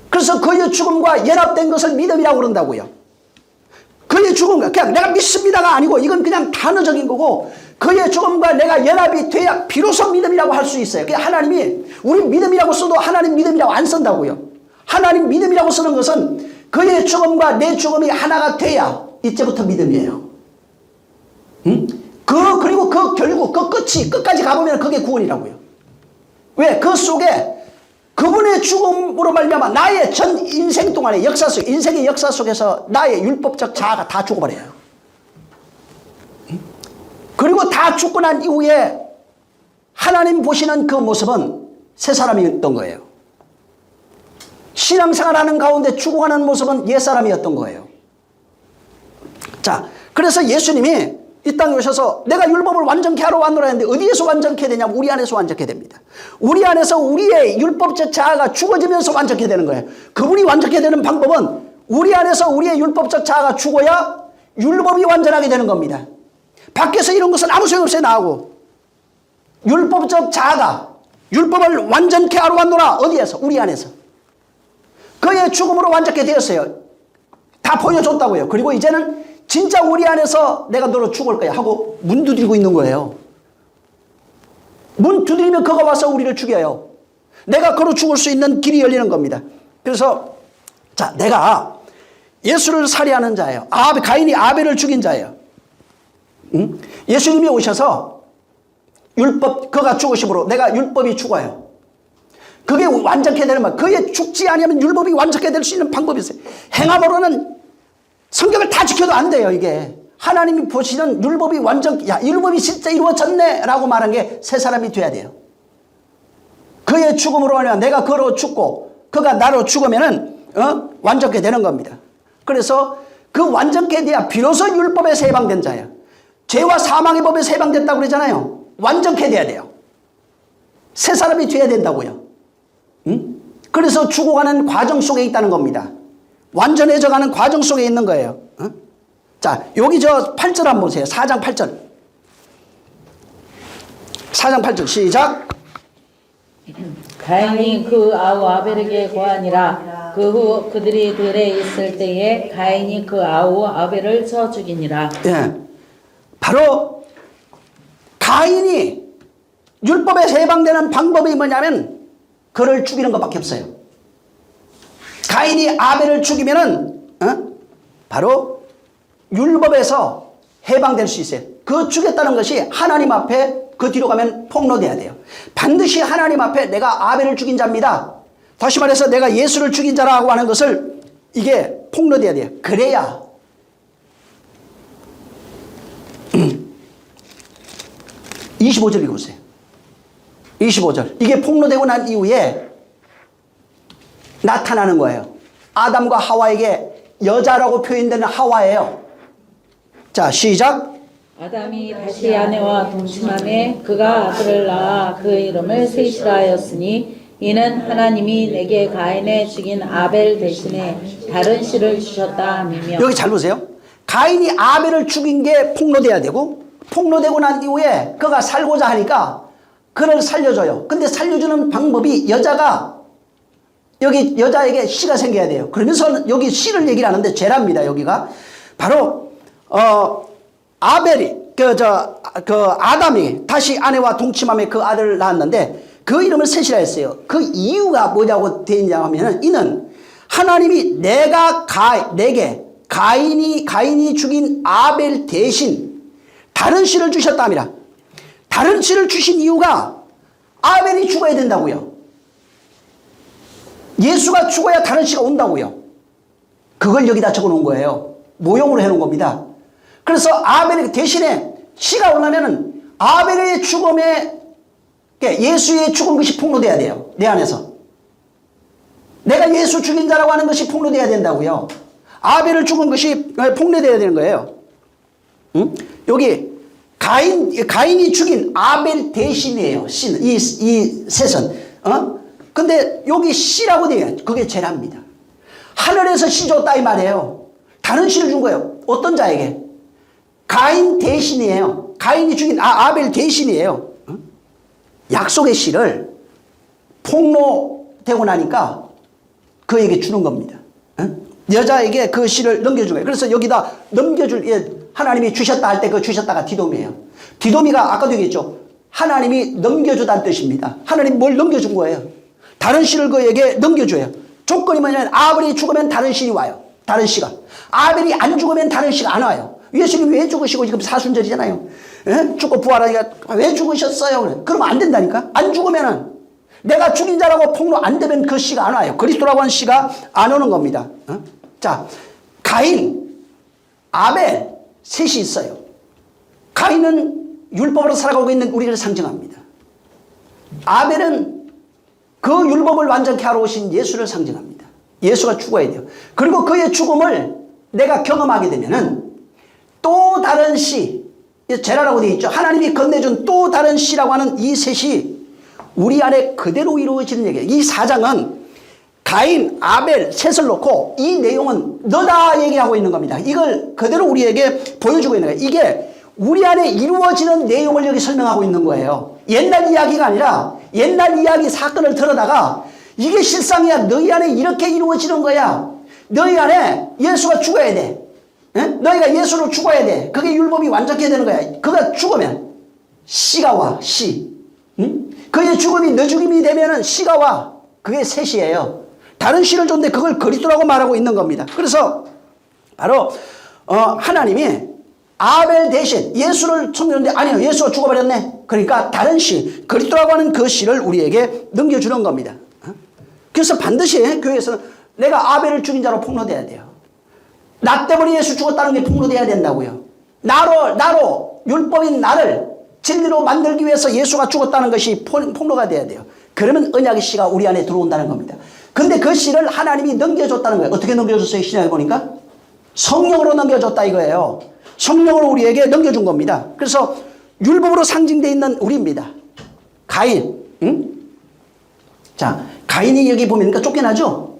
그래서 그의 죽음과 연합된 것을 믿음이라고 그런다고요. 그의 죽음과 그냥 내가 믿습니다가 아니고 이건 그냥 단어적인 거고 그의 죽음과 내가 연합이 돼야 비로소 믿음이라고 할 수 있어요. 그냥 하나님이 우리 믿음이라고 써도 하나님 믿음이라고 안 쓴다고요. 하나님 믿음이라고 쓰는 것은 그의 죽음과 내 죽음이 하나가 돼야 이제부터 믿음이에요. 그리고 그 결국 그 끝이 끝까지 가보면 그게 구원이라고요. 왜? 그 속에 그분의 죽음으로 말미암아 나의 전 인생 동안의 역사 속 인생의 역사 속에서 나의 율법적 자아가 다 죽어버려요. 그리고 다 죽고 난 이후에 하나님 보시는 그 모습은 새 사람이었던 거예요. 신앙생활하는 가운데 죽어가는 모습은 옛사람이었던 거예요. 자, 그래서 예수님이 이 땅에 오셔서 내가 율법을 완전케 하러 왔노라 했는데 어디에서 완전케 되냐면 우리 안에서 완전케 됩니다. 우리 안에서 우리의 율법적 자아가 죽어지면서 완전케 되는 거예요. 그분이 완전케 되는 방법은 우리 안에서 우리의 율법적 자아가 죽어야 율법이 완전하게 되는 겁니다. 밖에서 이런 것은 아무 소용없어요. 나하고 율법적 자아가 율법을 완전케 하러 왔노라 어디에서? 우리 안에서. 그의 죽음으로 완전케 되었어요. 다 보여줬다고요. 그리고 이제는 진짜 우리 안에서 내가 너로 죽을 거야 하고 문 두드리고 있는 거예요. 문 두드리면 그가 와서 우리를 죽여요. 내가 그로 죽을 수 있는 길이 열리는 겁니다. 그래서 자, 내가 예수를 살해하는 자예요. 가인이 아벨을 죽인 자예요. 예수님이 오셔서 율법 그가 죽으심으로 내가 율법이 죽어요. 그게 완전케 되는 말. 그게 죽지 아니하면 율법이 완전케 될 수 있는 방법이 있어요. 행함으로는 성경을 다 지켜도 안 돼요. 이게 하나님이 보시는 율법이 야 율법이 진짜 이루어졌네 라고 말한 게 새 사람이 돼야 돼요. 그의 죽음으로 하면 내가 그로 죽고 그가 나로 죽으면은 완전케 되는 겁니다. 그래서 그 완전케 돼야 비로소 율법에서 해방된 자예요. 죄와 사망의 법에서 해방됐다고 그러잖아요. 완전케 돼야 돼요. 새 사람이 돼야 된다고요. 그래서 죽어가는 과정 속에 있다는 겁니다. 완전해져가는 과정 속에 있는 거예요. 자, 여기 저 8절 한번 보세요. 4장 8절. 4장 8절 시작. 가인이 그 아우 아벨에게 고하니라. 그 후 그들이 들에 있을 때에 가인이 그 아우 아벨을 쳐 죽이니라. 예, 바로 가인이 율법에서 해방되는 방법이 뭐냐면 그를 죽이는 것밖에 없어요. 가인이 아벨을 죽이면은 바로 율법에서 해방될 수 있어요. 그 죽였다는 것이 하나님 앞에 그 뒤로 가면 폭로돼야 돼요. 반드시 하나님 앞에 내가 아벨을 죽인 자입니다. 다시 말해서 내가 예수를 죽인 자라고 하는 것을 이게 폭로돼야 돼요. 그래야 25절 읽으세요. 25절. 이게 폭로되고 난 이후에 나타나는 거예요. 아담과 하와에게 여자라고 표현되는 하와예요. 자, 시작. 아담이 다시 아내와 동침함에 그가 아들을 낳아 그 이름을 셋이라 하였으니 이는 하나님이 내게 가인의 죽인 아벨 대신에 다른 씨를 주셨다 함이며. 여기 잘 보세요. 가인이 아벨을 죽인 게 폭로돼야 되고, 폭로되고 난 이후에 그가 살고자 하니까 그를 살려줘요. 근데 살려주는 방법이 여자가 여기 여자에게 씨가 생겨야 돼요. 그러면서 여기 씨를 얘기를 하는데 제랍니다. 여기가 바로 아벨이 아담이 다시 아내와 동침함에 그 아들을 낳았는데 그 이름을 셋이라 했어요. 그 이유가 뭐냐고 되어 있냐 하면은 이는 하나님이 내게 가인이 죽인 아벨 대신 다른 씨를 주셨답니다. 다른 씨를 주신 이유가 아벨이 죽어야 된다고요. 예수가 죽어야 다른 씨가 온다고요. 그걸 여기다 적어 놓은 거예요. 모형으로 해 놓은 겁니다. 그래서 아벨 대신에 씨가 오려면은 아벨의 죽음에 예수의 죽은 것이 폭로돼야 돼요. 내 안에서. 내가 예수 죽인 자라고 하는 것이 폭로돼야 된다고요. 아벨을 죽은 것이 폭로돼야 되는 거예요. 응? 여기 가인이 죽인 아벨 대신이에요. 씨는 이 셋은. 근데 여기 씨라고 돼요. 그게 제랍니다. 하늘에서 씨 줬다 이 말이에요. 다른 씨를 준 거예요. 어떤 자에게? 가인 대신이에요. 가인이 죽인 아벨 대신이에요. 약속의 씨를 폭로되고 나니까 그에게 주는 겁니다. 여자에게 그 씨를 넘겨준 거예요. 그래서 여기다 하나님이 주셨다 할 때 그 주셨다가 디돔이에요. 디돔이가 아까도 얘기했죠. 하나님이 넘겨주다는 뜻입니다. 하나님 뭘 넘겨준 거예요. 다른 씨를 그에게 넘겨줘요. 조건이 뭐냐면 아벨이 죽으면 다른 씨이 와요. 다른 씨가. 아벨이 안 죽으면 다른 씨가 안 와요. 예수님 왜 죽으시고 지금 사순절이잖아요. 죽고 부활하니까 왜 죽으셨어요? 그래. 그러면 안 된다니까. 안 죽으면은 내가 죽인 자라고 폭로 안 되면 그 씨가 안 와요. 그리스도라고 하는 씨가 안 오는 겁니다. 자, 가인, 아벨 셋이 있어요. 가인은 율법으로 살아가고 있는 우리를 상징합니다. 아벨은 그 율법을 완전케 하러 오신 예수를 상징합니다. 예수가 죽어야 돼요. 그리고 그의 죽음을 내가 경험하게 되면은 또 다른 씨, 제라라고 되어 있죠. 하나님이 건네준 또 다른 씨라고 하는 이 셋이 우리 안에 그대로 이루어지는 얘기예요. 이 4장은 가인, 아벨, 셋을 놓고 이 내용은 너다 얘기하고 있는 겁니다. 이걸 그대로 우리에게 보여주고 있는 거예요. 이게 우리 안에 이루어지는 내용을 여기 설명하고 있는 거예요. 옛날 이야기가 아니라 옛날 이야기 사건을 들어다가 이게 실상이야. 너희 안에 이렇게 이루어지는 거야. 너희 안에 예수가 죽어야 돼. 너희가 예수로 죽어야 돼. 그게 율법이 완전케 되는 거야. 그가 죽으면 씨가 와. 씨. 그의 죽음이 너 죽임이 되면은 씨가 와. 그게 셋이에요. 다른 씨를 줬는데 그걸 그리스도라고 말하고 있는 겁니다. 그래서 바로 하나님이 아벨 대신 예수를 섬겼는데 아니요. 예수가 죽어버렸네. 그러니까 다른 씨, 그리스도라고 하는 그 씨를 우리에게 넘겨주는 겁니다. 그래서 반드시 교회에서는 내가 아벨을 죽인 자로 폭로돼야 돼요. 나 때문에 예수 죽었다는 게 폭로돼야 된다고요. 나로 율법인 나를 진리로 만들기 위해서 예수가 죽었다는 것이 폭로가 돼야 돼요. 그러면 언약의 씨가 우리 안에 들어온다는 겁니다. 근데 그 씨를 하나님이 넘겨줬다는 거예요. 어떻게 넘겨줬어요? 신약에 보니까 성령으로 넘겨줬다 이거예요. 성령으로 우리에게 넘겨준 겁니다. 그래서 율법으로 상징되어 있는 우리입니다. 가인. 자, 가인이 여기 보면 쫓겨나죠?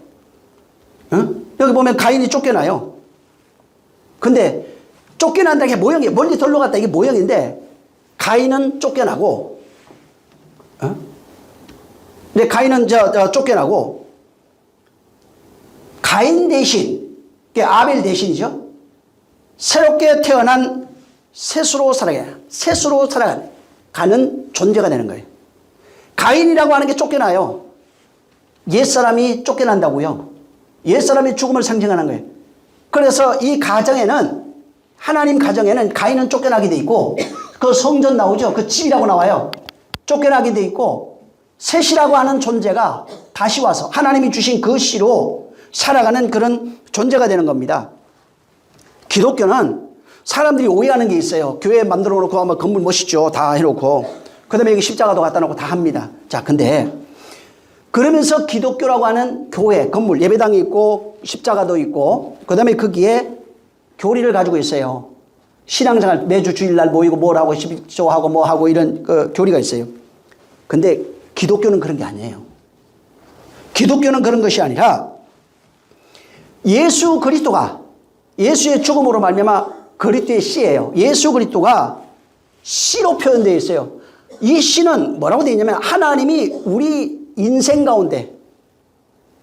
여기 보면 가인이 쫓겨나요. 근데 쫓겨난다는 게 모형이에요. 멀리 돌러갔다 이게 모형인데 가인은 쫓겨나고 근데 가인은 쫓겨나고 가인 대신 아벨 대신이죠. 새롭게 태어난 셋으로 살아가는 존재가 되는 거예요. 가인이라고 하는 게 쫓겨나요. 옛사람이 쫓겨난다고요. 옛사람의 죽음을 상징하는 거예요. 그래서 이 가정에는 하나님 가정에는 가인은 쫓겨나게 돼 있고 그 성전 나오죠. 그 집이라고 나와요. 쫓겨나게 돼 있고 셋이라고 하는 존재가 다시 와서 하나님이 주신 그 씨로 살아가는 그런 존재가 되는 겁니다. 기독교는 사람들이 오해하는 게 있어요. 교회 만들어 놓고 아마 건물 멋있죠. 다 해놓고. 그 다음에 여기 십자가도 갖다 놓고 다 합니다. 자, 근데 그러면서 기독교라고 하는 교회, 건물, 예배당이 있고 십자가도 있고 그 다음에 거기에 교리를 가지고 있어요. 신앙생활 매주 주일날 모이고 뭘 하고 12조하고 뭐 하고 이런 그 교리가 있어요. 근데 기독교는 그런 게 아니에요. 기독교는 그런 것이 아니라 예수 그리스도가 예수의 죽음으로 말미암아 그리스도의 씨예요. 예수 그리스도가 씨로 표현되어 있어요. 이 씨는 뭐라고 되어 있냐면 하나님이 우리 인생 가운데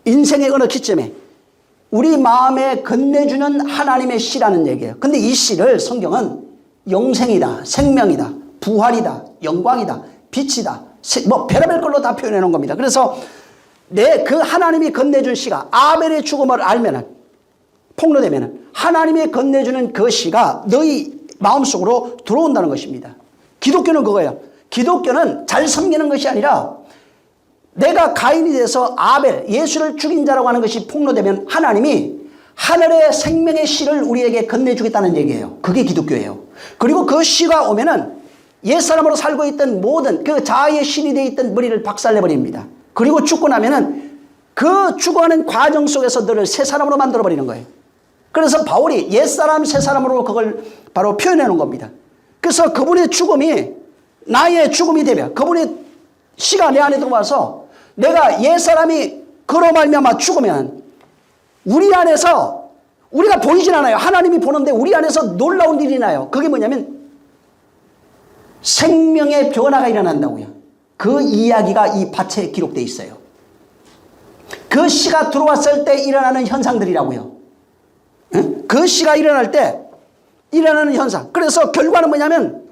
인생의 어느 기점에 우리 마음에 건네주는 하나님의 씨라는 얘기예요. 근데 이 씨를 성경은 영생이다, 생명이다, 부활이다, 영광이다, 빛이다, 뭐 별의별 걸로 다 표현해 놓은 겁니다. 그래서 내 그 하나님이 건네준 씨가 아벨의 죽음을 알면은 폭로되면은 하나님이 건네주는 그 씨가 너희 마음속으로 들어온다는 것입니다. 기독교는 그거예요. 기독교는 잘 섬기는 것이 아니라 내가 가인이 돼서 아벨, 예수를 죽인 자라고 하는 것이 폭로되면 하나님이 하늘의 생명의 씨를 우리에게 건네주겠다는 얘기예요. 그게 기독교예요. 그리고 그 씨가 오면은 옛사람으로 살고 있던 모든 그 자아의 신이 되어 있던 머리를 박살내버립니다. 그리고 죽고 나면은 그 죽어가는 과정 속에서 너를 새 사람으로 만들어버리는 거예요. 그래서 바울이 옛사람, 새사람으로 그걸 바로 표현해 놓은 겁니다. 그래서 그분의 죽음이 나의 죽음이 되면 그분의 씨가 내 안에 들어와서 내가 옛사람이 그로 말미암아 죽으면 우리 안에서 우리가 보이진 않아요. 하나님이 보는데 우리 안에서 놀라운 일이 나요. 그게 뭐냐면 생명의 변화가 일어난다고요. 그 이야기가 이 밭에 기록되어 있어요. 그 씨가 들어왔을 때 일어나는 현상들이라고요. 그 씨가 일어날 때 일어나는 현상. 그래서 결과는 뭐냐면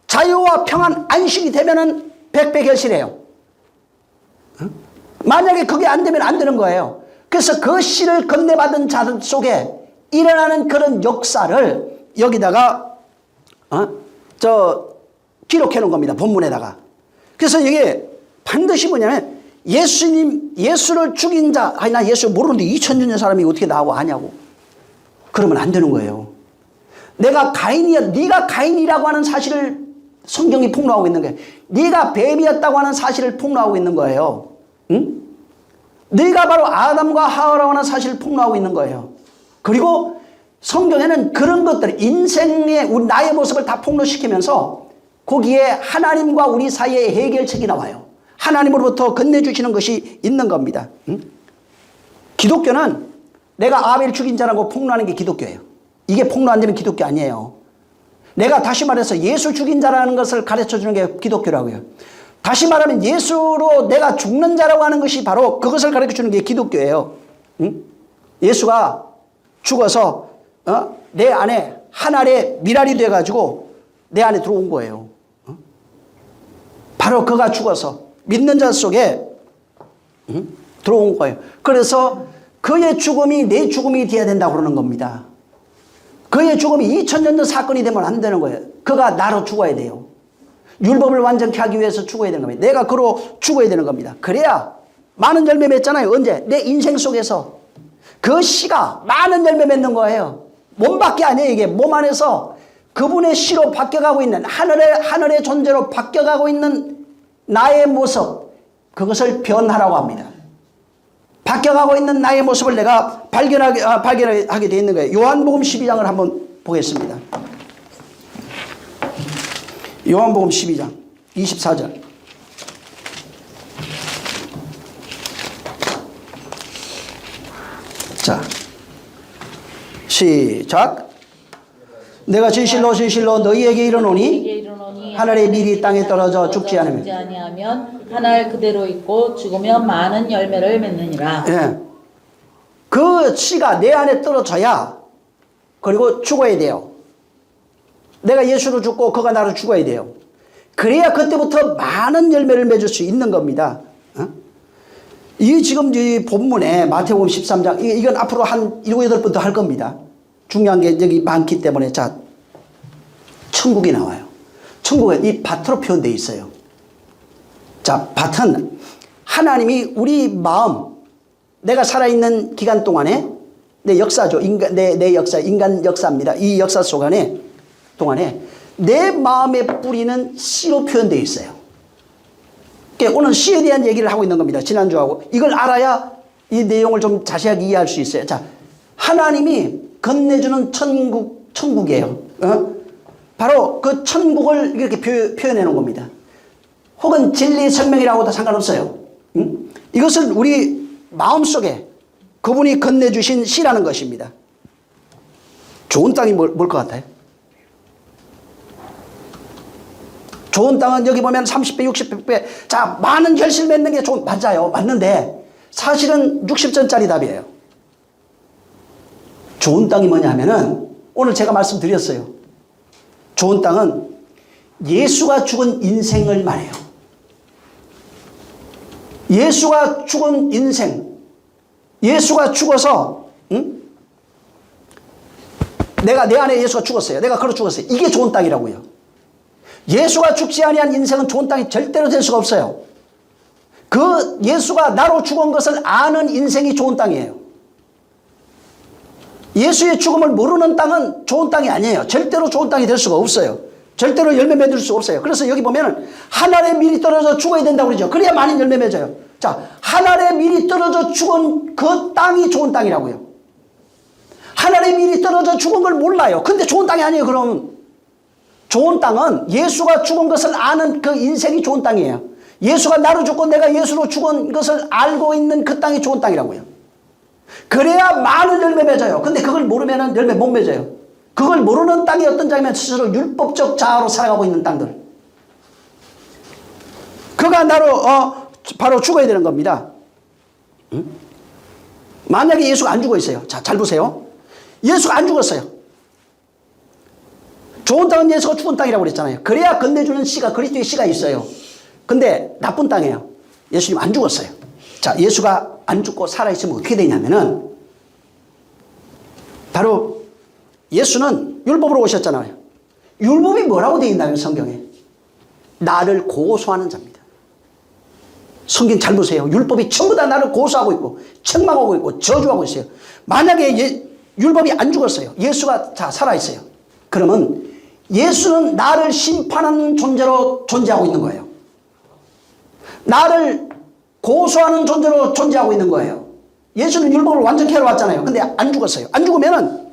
자유와 평안, 안식이 되면은 백배결실해요. 만약에 그게 안 되면 안 되는 거예요. 그래서 그 씨를 건네받은 자들 속에 일어나는 그런 역사를 여기다가 기록해 놓은 겁니다. 본문에다가. 그래서 이게 반드시 뭐냐면 예수를 죽인 자, 아니 나 예수 모르는데 2000년 전 사람이 어떻게 나하고 아냐고. 그러면 안 되는 거예요. 내가 가인이야, 네가 가인이라고 하는 사실을 성경이 폭로하고 있는 거예요. 네가 뱀이었다고 하는 사실을 폭로하고 있는 거예요. 응? 네가 바로 아담과 하와라고 하는 사실을 폭로하고 있는 거예요. 그리고 성경에는 그런 것들, 인생의 나의 모습을 다 폭로시키면서 거기에 하나님과 우리 사이의 해결책이 나와요. 하나님으로부터 건네주시는 것이 있는 겁니다. 응? 기독교는 내가 아벨 죽인 자라고 폭로하는 게 기독교예요. 이게 폭로 안 되면 기독교 아니에요. 내가 다시 말해서 예수 죽인 자라는 것을 가르쳐주는 게 기독교라고요. 다시 말하면 예수로 내가 죽는 자라고 하는 것이 바로 그것을 가르쳐주는 게 기독교예요. 응? 예수가 죽어서 내 안에 하늘의 미랄이 돼가지고 내 안에 들어온 거예요. 바로 그가 죽어서 믿는 자 속에 들어온 거예요. 그래서 그의 죽음이 내 죽음이 되어야 된다고 그러는 겁니다. 그의 죽음이 2000년 전 사건이 되면 안 되는 거예요. 그가 나로 죽어야 돼요. 율법을 완전케 하기 위해서 죽어야 되는 겁니다. 내가 그로 죽어야 되는 겁니다. 그래야 많은 열매 맺잖아요. 언제? 내 인생 속에서 그 씨가 많은 열매 맺는 거예요. 몸밖에 아니에요. 이게 몸 안에서 그분의 씨로 바뀌어가고 있는 하늘의 존재로 바뀌어가고 있는 나의 모습, 그것을 변하라고 합니다. 바뀌어가고 있는 나의 모습을 내가 발견하게 되어 있는 거예요. 요한복음 12장을 한번 보겠습니다. 요한복음 12장 24절. 자, 시작. 내가 진실로 너희에게 이르노니 하늘의 밀이 땅에 떨어져 죽지 않으면 하늘 그대로 있고 죽으면 많은 열매를 맺느니라. 예. 그 씨가 내 안에 떨어져야 그리고 죽어야 돼요. 내가 예수로 죽고 그가 나로 죽어야 돼요. 그래야 그때부터 많은 열매를 맺을 수 있는 겁니다. 이 지금 이 본문에 마태복음 13장 이건 앞으로 한 7, 8번 더 할 겁니다. 중요한 게 여기 많기 때문에 자, 천국이 나와요. 천국에 이 밭으로 표현되어 있어요. 자, 밭은 하나님이 우리 마음, 내가 살아있는 기간 동안에 내 역사죠. 내 역사, 인간 역사입니다. 이 역사 동안에 내 마음에 뿌리는 씨로 표현되어 있어요. 그러니까 오늘 씨에 대한 얘기를 하고 있는 겁니다. 지난주하고. 이걸 알아야 이 내용을 좀 자세하게 이해할 수 있어요. 자, 하나님이 건네주는 천국이에요. 바로 그 천국을 이렇게 표현해 놓은 겁니다. 혹은 진리 생명이라고도 상관없어요. 이것은 우리 마음속에 그분이 건네주신 씨라는 것입니다. 좋은 땅이 뭘 것 같아요? 좋은 땅은 여기 보면 30배, 60배, 자, 많은 결실 맺는 게 맞아요. 맞는데 사실은 60전짜리 답이에요. 좋은 땅이 뭐냐 하면은 오늘 제가 말씀드렸어요. 좋은 땅은 예수가 죽은 인생을 말해요. 예수가 죽은 인생, 예수가 죽어서 내 안에 예수가 죽었어요. 내가 걸어 죽었어요. 이게 좋은 땅이라고요. 예수가 죽지 아니한 인생은 좋은 땅이 절대로 될 수가 없어요. 그 예수가 나로 죽은 것을 아는 인생이 좋은 땅이에요. 예수의 죽음을 모르는 땅은 좋은 땅이 아니에요. 절대로 좋은 땅이 될 수가 없어요. 절대로 열매 맺을 수 없어요. 그래서 여기 보면 하늘에 밀이 떨어져 죽어야 된다고 그러죠. 그래야 많은 열매 맺어요. 자, 하늘에 밀이 떨어져 죽은 그 땅이 좋은 땅이라고요. 하늘에 밀이 떨어져 죽은 걸 몰라요. 근데 좋은 땅이 아니에요. 그럼 좋은 땅은 예수가 죽은 것을 아는 그 인생이 좋은 땅이에요. 예수가 나로 죽고 내가 예수로 죽은 것을 알고 있는 그 땅이 좋은 땅이라고요. 그래야 많은 열매 맺어요. 근데 그걸 모르면 열매 못 맺어요. 그걸 모르는 땅이 어떤 땅이면 스스로 율법적 자아로 살아가고 있는 땅들. 그가 나로 바로 죽어야 되는 겁니다. 만약에 예수가 안 죽어 있어요. 자, 잘 보세요. 예수가 안 죽었어요. 좋은 땅은 예수가 죽은 땅이라고 그랬잖아요. 그래야 건네주는 씨가, 그리스도의 씨가 있어요. 근데 나쁜 땅이에요. 예수님 안 죽었어요. 자, 예수가 안 죽고 살아있으면 어떻게 되냐면은 바로 예수는 율법으로 오셨잖아요. 율법이 뭐라고 되어 있나요? 성경에. 나를 고소하는 자입니다. 성경 잘 보세요. 율법이 전부 다 나를 고소하고 있고 책망하고 있고 저주하고 있어요. 만약에 율법이 안 죽었어요. 예수가 자 살아있어요. 그러면 예수는 나를 심판하는 존재로 존재하고 있는 거예요. 나를 고소하는 존재로 존재하고 있는 거예요. 예수는 율법을 완전히 하러 왔잖아요. 근데 안 죽었어요. 안 죽으면은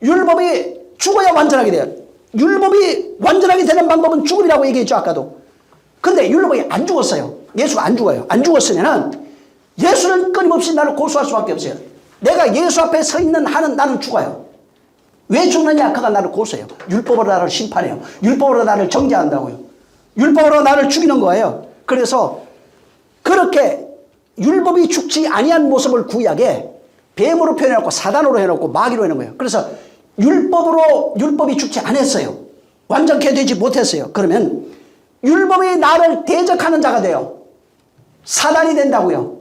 율법이 죽어야 완전하게 돼요. 율법이 완전하게 되는 방법은 죽음이라고 얘기했죠, 아까도. 근데 율법이 안 죽었어요. 예수가 안 죽어요. 안 죽었으면은 예수는 끊임없이 나를 고소할 수밖에 없어요. 내가 예수 앞에 서 있는 한은 나는 죽어요. 왜 죽느냐? 그가 나를 고소해요. 율법으로 나를 심판해요. 율법으로 나를 정죄한다고요. 율법으로 나를 죽이는 거예요. 그래서 그렇게 율법이 죽지 아니한 모습을 구약에 뱀으로 표현해놓고 사단으로 해놓고 마귀로 해놓은 거예요. 그래서 율법이 죽지 않았어요. 완전케 되지 못했어요. 그러면 율법이 나를 대적하는 자가 돼요. 사단이 된다고요.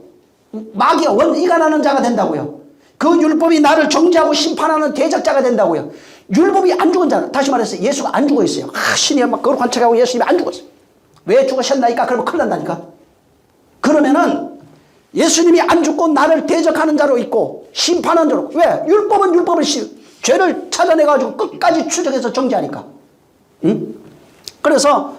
마귀가 이간하는 자가 된다고요. 그 율법이 나를 정죄하고 심판하는 대적자가 된다고요. 율법이 안 죽은 자는, 다시 말해서 예수가 안 죽어 있어요. 신이 막 거룩한 척하고 예수님이 안 죽었어요. 왜 죽으셨나니까? 그러면 큰일 난다니까. 그러면은 예수님이 안 죽고 나를 대적하는 자로 있고 심판하는 자로. 왜? 율법은 죄를 찾아내가지고 끝까지 추적해서 정죄하니까. 응? 그래서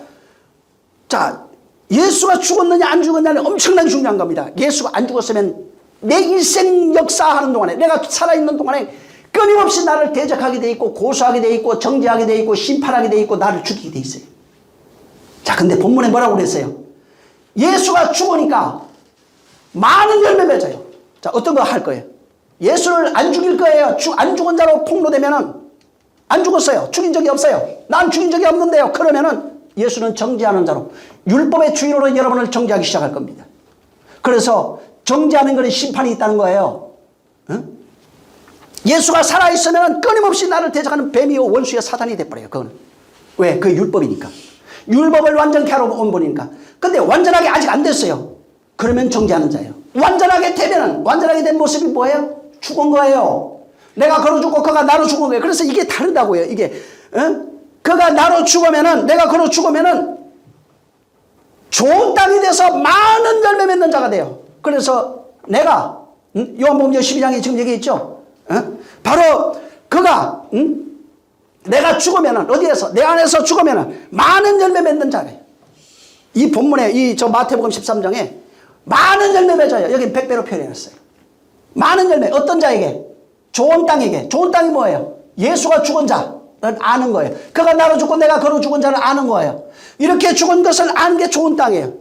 자, 예수가 죽었느냐 안 죽었느냐는 엄청나게 중요한 겁니다. 예수가 안 죽었으면 내 일생 역사하는 동안에, 내가 살아있는 동안에 끊임없이 나를 대적하게 돼 있고 고소하게 돼 있고 정죄하게 돼 있고 심판하게 돼 있고 나를 죽이게 돼 있어요. 자, 근데 본문에 뭐라고 그랬어요? 예수가 죽으니까 많은 열매 맺어요. 자, 어떤 거 할 거예요? 예수를 안 죽일 거예요. 안 죽은 자로 폭로되면은 안 죽었어요. 죽인 적이 없어요. 난 죽인 적이 없는데요. 그러면은 예수는 정죄하는 자로, 율법의 주인으로 여러분을 정죄하기 시작할 겁니다. 그래서 정죄하는 것은 심판이 있다는 거예요. 응? 예수가 살아있으면 끊임없이 나를 대적하는 뱀이요 원수의 사단이 돼버려요. 그건 왜? 그게 율법이니까. 율법을 완전케 하러 온 분이니까. 근데 완전하게 아직 안 됐어요. 그러면 정죄하는 자예요. 완전하게 되면은, 완전하게 된 모습이 뭐예요? 죽은 거예요. 내가 걸어 죽고 그가 나로 죽은 거예요. 그래서 이게 다르다고요. 이게 그가 나로 죽으면은, 내가 걸어 죽으면은 좋은 땅이 돼서 많은 열매 맺는 자가 돼요. 그래서 내가 요한복음 12장에 지금 얘기했죠. 바로 그가 내가 죽으면은, 어디에서? 내 안에서 죽으면은 많은 열매 맺는 자예요. 이 본문에 저 마태복음 13장에 많은 열매 맺어요. 여기 100배로 표현했어요. 많은 열매. 어떤 자에게? 좋은 땅에게. 좋은 땅이 뭐예요? 예수가 죽은 자를 아는 거예요. 그가 나로 죽고 내가 걸어 죽은 자를 아는 거예요. 이렇게 죽은 것을 아는 게 좋은 땅이에요.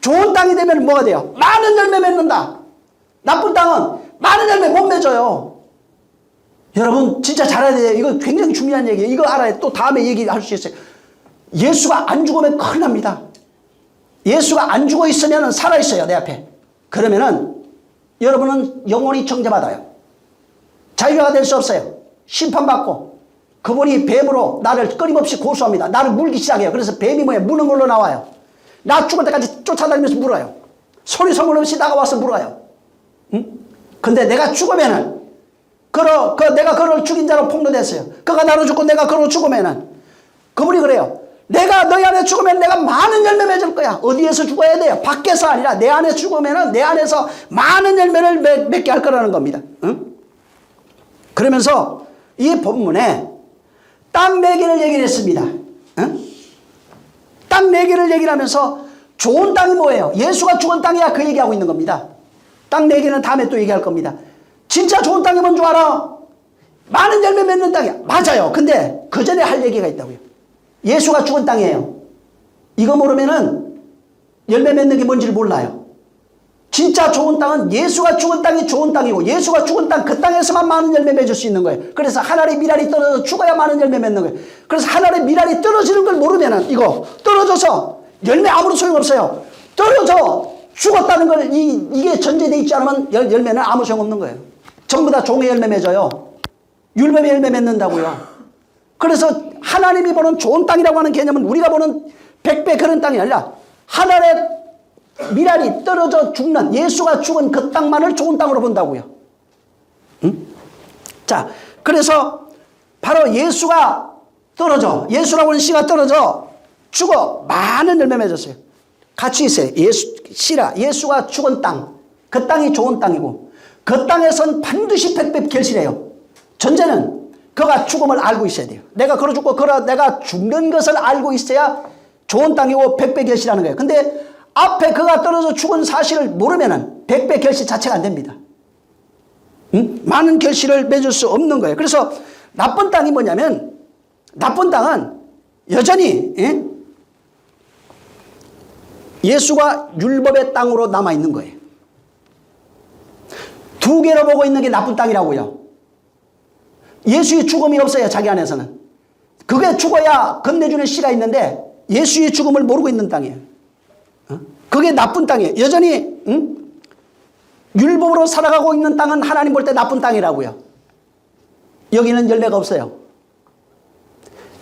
좋은 땅이 되면 뭐가 돼요? 많은 열매 맺는다. 나쁜 땅은 많은 열매 못 맺어요. 여러분 진짜 잘 알아야 돼요. 이거 굉장히 중요한 얘기예요. 이거 알아야 또 다음에 얘기할 수 있어요. 예수가 안 죽으면 큰일 납니다. 예수가 안 죽어 있으면 살아있어요. 내 앞에. 그러면은 여러분은 영원히 정죄받아요. 자유가 될 수 없어요. 심판받고 그분이 뱀으로 나를 끊임없이 고소합니다. 나를 물기 시작해요. 그래서 뱀이 뭐예요? 무는 걸로 나와요. 나 죽을 때까지 쫓아다니면서 물어요. 소리 소문 없이 나가와서 물어요. 근데 내가 죽으면은 내가 그를 죽인 자로 폭로됐어요. 그가 나로 죽고 내가 그로 죽으면은 그분이 그래요. 내가 너희 안에 죽으면 내가 많은 열매 맺을 거야. 어디에서 죽어야 돼요? 밖에서 아니라 내 안에 죽으면은 내 안에서 많은 열매를 맺게 할 거라는 겁니다. 그러면서 이 본문에 땅 4개를 얘기를 했습니다. 땅 4개를 얘기를 하면서 좋은 땅이 뭐예요? 예수가 죽은 땅이야. 그 얘기하고 있는 겁니다. 땅 4개는 다음에 또 얘기할 겁니다. 진짜 좋은 땅이 뭔 줄 알아? 많은 열매 맺는 땅이야. 맞아요. 근데 그 전에 할 얘기가 있다고요. 예수가 죽은 땅이에요. 이거 모르면은 열매 맺는 게 뭔지를 몰라요. 진짜 좋은 땅은 예수가 죽은 땅이 좋은 땅이고, 예수가 죽은 땅, 그 땅에서만 많은 열매 맺을 수 있는 거예요. 그래서 하늘의 미랄이 떨어져 죽어야 많은 열매 맺는 거예요. 그래서 하늘의 미랄이 떨어지는 걸 모르면은, 이거 떨어져서 열매 아무런 소용없어요. 떨어져 죽었다는 걸 이게 전제되어 있지 않으면 열매는 아무 소용없는 거예요. 전부 다 종의 열매 맺어요. 율법의 열매 맺는다고요. 그래서 하나님이 보는 좋은 땅이라고 하는 개념은 우리가 보는 100배 그런 땅이 아니라 하늘의 미랄이 떨어져 죽는, 예수가 죽은 그 땅만을 좋은 땅으로 본다고요. 자, 그래서 바로 예수가 떨어져, 예수라고 하는 씨가 떨어져 죽어 많은 열매 맺었어요. 같이 있어요. 예수가 죽은 땅, 그 땅이 좋은 땅이고, 그 땅에선 반드시 100배 결실해요. 전제는 그가 죽음을 알고 있어야 돼요. 내가 걸어 죽고 내가 죽는 것을 알고 있어야 좋은 땅이고 100배 결실하는 거예요. 근데 앞에 그가 떨어져 죽은 사실을 모르면은 100배 결실 자체가 안 됩니다. 많은 결실을 맺을 수 없는 거예요. 그래서 나쁜 땅이 뭐냐면, 나쁜 땅은 여전히 예수가 율법의 땅으로 남아있는 거예요. 2개로 보고 있는 게 나쁜 땅이라고요. 예수의 죽음이 없어요. 자기 안에서는. 그게 죽어야 건네주는 씨가 있는데 예수의 죽음을 모르고 있는 땅이에요. 그게 나쁜 땅이에요. 여전히 율법으로 살아가고 있는 땅은 하나님 볼 때 나쁜 땅이라고요. 여기는 열매가 없어요.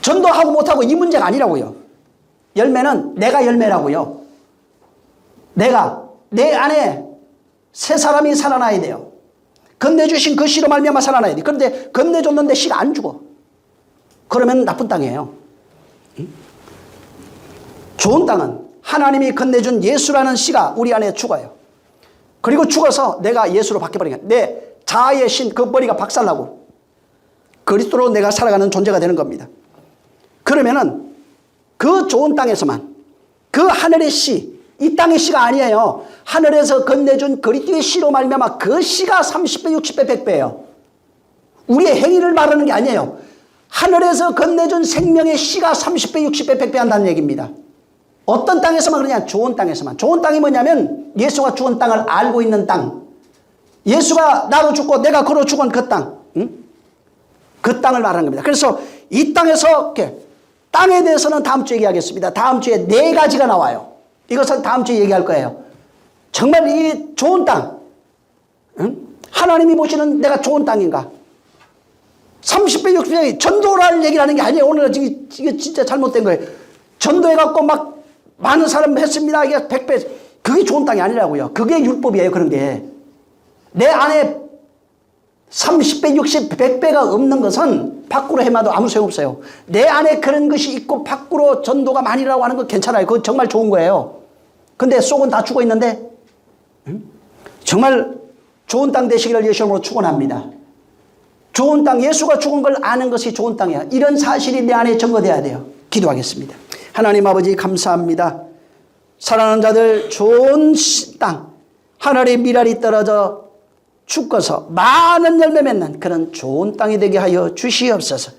전도하고 못하고 이 문제가 아니라고요. 열매는 내가 열매라고요. 내 안에 새 사람이 살아나야 돼요. 건네주신 그 씨로 말미암아 살아나야 돼. 그런데 건네줬는데 씨가 안 죽어. 그러면 나쁜 땅이에요. 좋은 땅은 하나님이 건네준 예수라는 씨가 우리 안에 죽어요. 그리고 죽어서 내가 예수로 바뀌어버리는 거예요. 내 자아의 신, 그 머리가 박살나고 그리스도로 내가 살아가는 존재가 되는 겁니다. 그러면은 그 좋은 땅에서만, 그 하늘의 씨, 이 땅의 씨가 아니에요. 하늘에서 건네준 그리스도의 씨로 말미암아 그 씨가 30배, 60배, 100배예요. 우리의 행위를 말하는 게 아니에요. 하늘에서 건네준 생명의 씨가 30배, 60배, 100배 한다는 얘기입니다. 어떤 땅에서만 그러냐? 좋은 땅에서만. 좋은 땅이 뭐냐면 예수가 죽은 땅을 알고 있는 땅. 예수가 나로 죽고 내가 걸어 죽은 그 땅. 그 땅을 말하는 겁니다. 그래서 이 땅에서 땅에 대해서는 다음 주에 얘기하겠습니다. 다음 주에 4가지가 나와요. 이것은 다음 주에 얘기할 거예요. 정말 이 좋은 땅, 하나님이 보시는 내가 좋은 땅인가? 30배, 60배 전도를 얘기를 하는 게 아니에요. 오늘 지금 이게 진짜 잘못된 거예요. 전도해갖고 막 많은 사람 했습니다. 이게 100배. 그게 좋은 땅이 아니라고요. 그게 율법이에요. 그런 게. 내 안에 30배, 60배, 100배가 없는 것은 밖으로 해마도 아무 소용없어요. 내 안에 그런 것이 있고 밖으로 전도가 많이라고 하는 거 괜찮아요. 그거 정말 좋은 거예요. 근데 속은 다 죽어 있는데 정말 좋은 땅 되시기를 예수님으로 축원합니다. 좋은 땅, 예수가 죽은 걸 아는 것이 좋은 땅이야. 이런 사실이 내 안에 점거돼야 돼요. 기도하겠습니다. 하나님 아버지 감사합니다. 사랑하는 자들 좋은 땅, 하늘의 미랄이 떨어져 죽어서 많은 열매 맺는 그런 좋은 땅이 되게 하여 주시옵소서.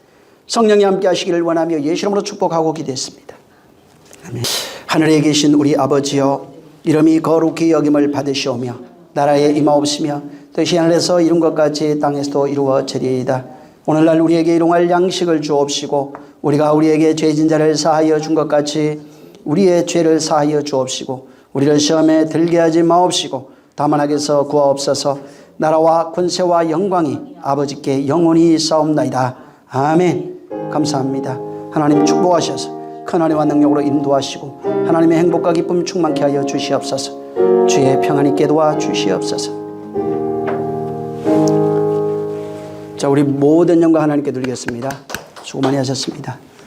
성령이 함께 하시기를 원하며 예수 이름으로 축복하고 기도했습니다. 아멘. 하늘에 계신 우리 아버지여, 이름이 거룩히 여김을 받으시오며 나라에 임하옵시며 뜻이 하늘에서 이룬 것 같이 땅에서도 이루어지리이다. 오늘날 우리에게 일용할 양식을 주옵시고 우리가 우리에게 죄진 자를 사하여 준 것 같이 우리의 죄를 사하여 주옵시고 우리를 시험에 들게 하지 마옵시고 다만 악에서 구하옵소서. 나라와 권세와 영광이 아버지께 영원히 있사옵나이다. 아멘. 감사합니다. 하나님 축복하셔서 큰 은혜와 능력으로 인도하시고 하나님의 행복과 기쁨 충만케 하여 주시옵소서. 주의 평안이 있게 도와 주시옵소서. 자, 우리 모든 영광 하나님께 드리겠습니다. 수고 많이 하셨습니다.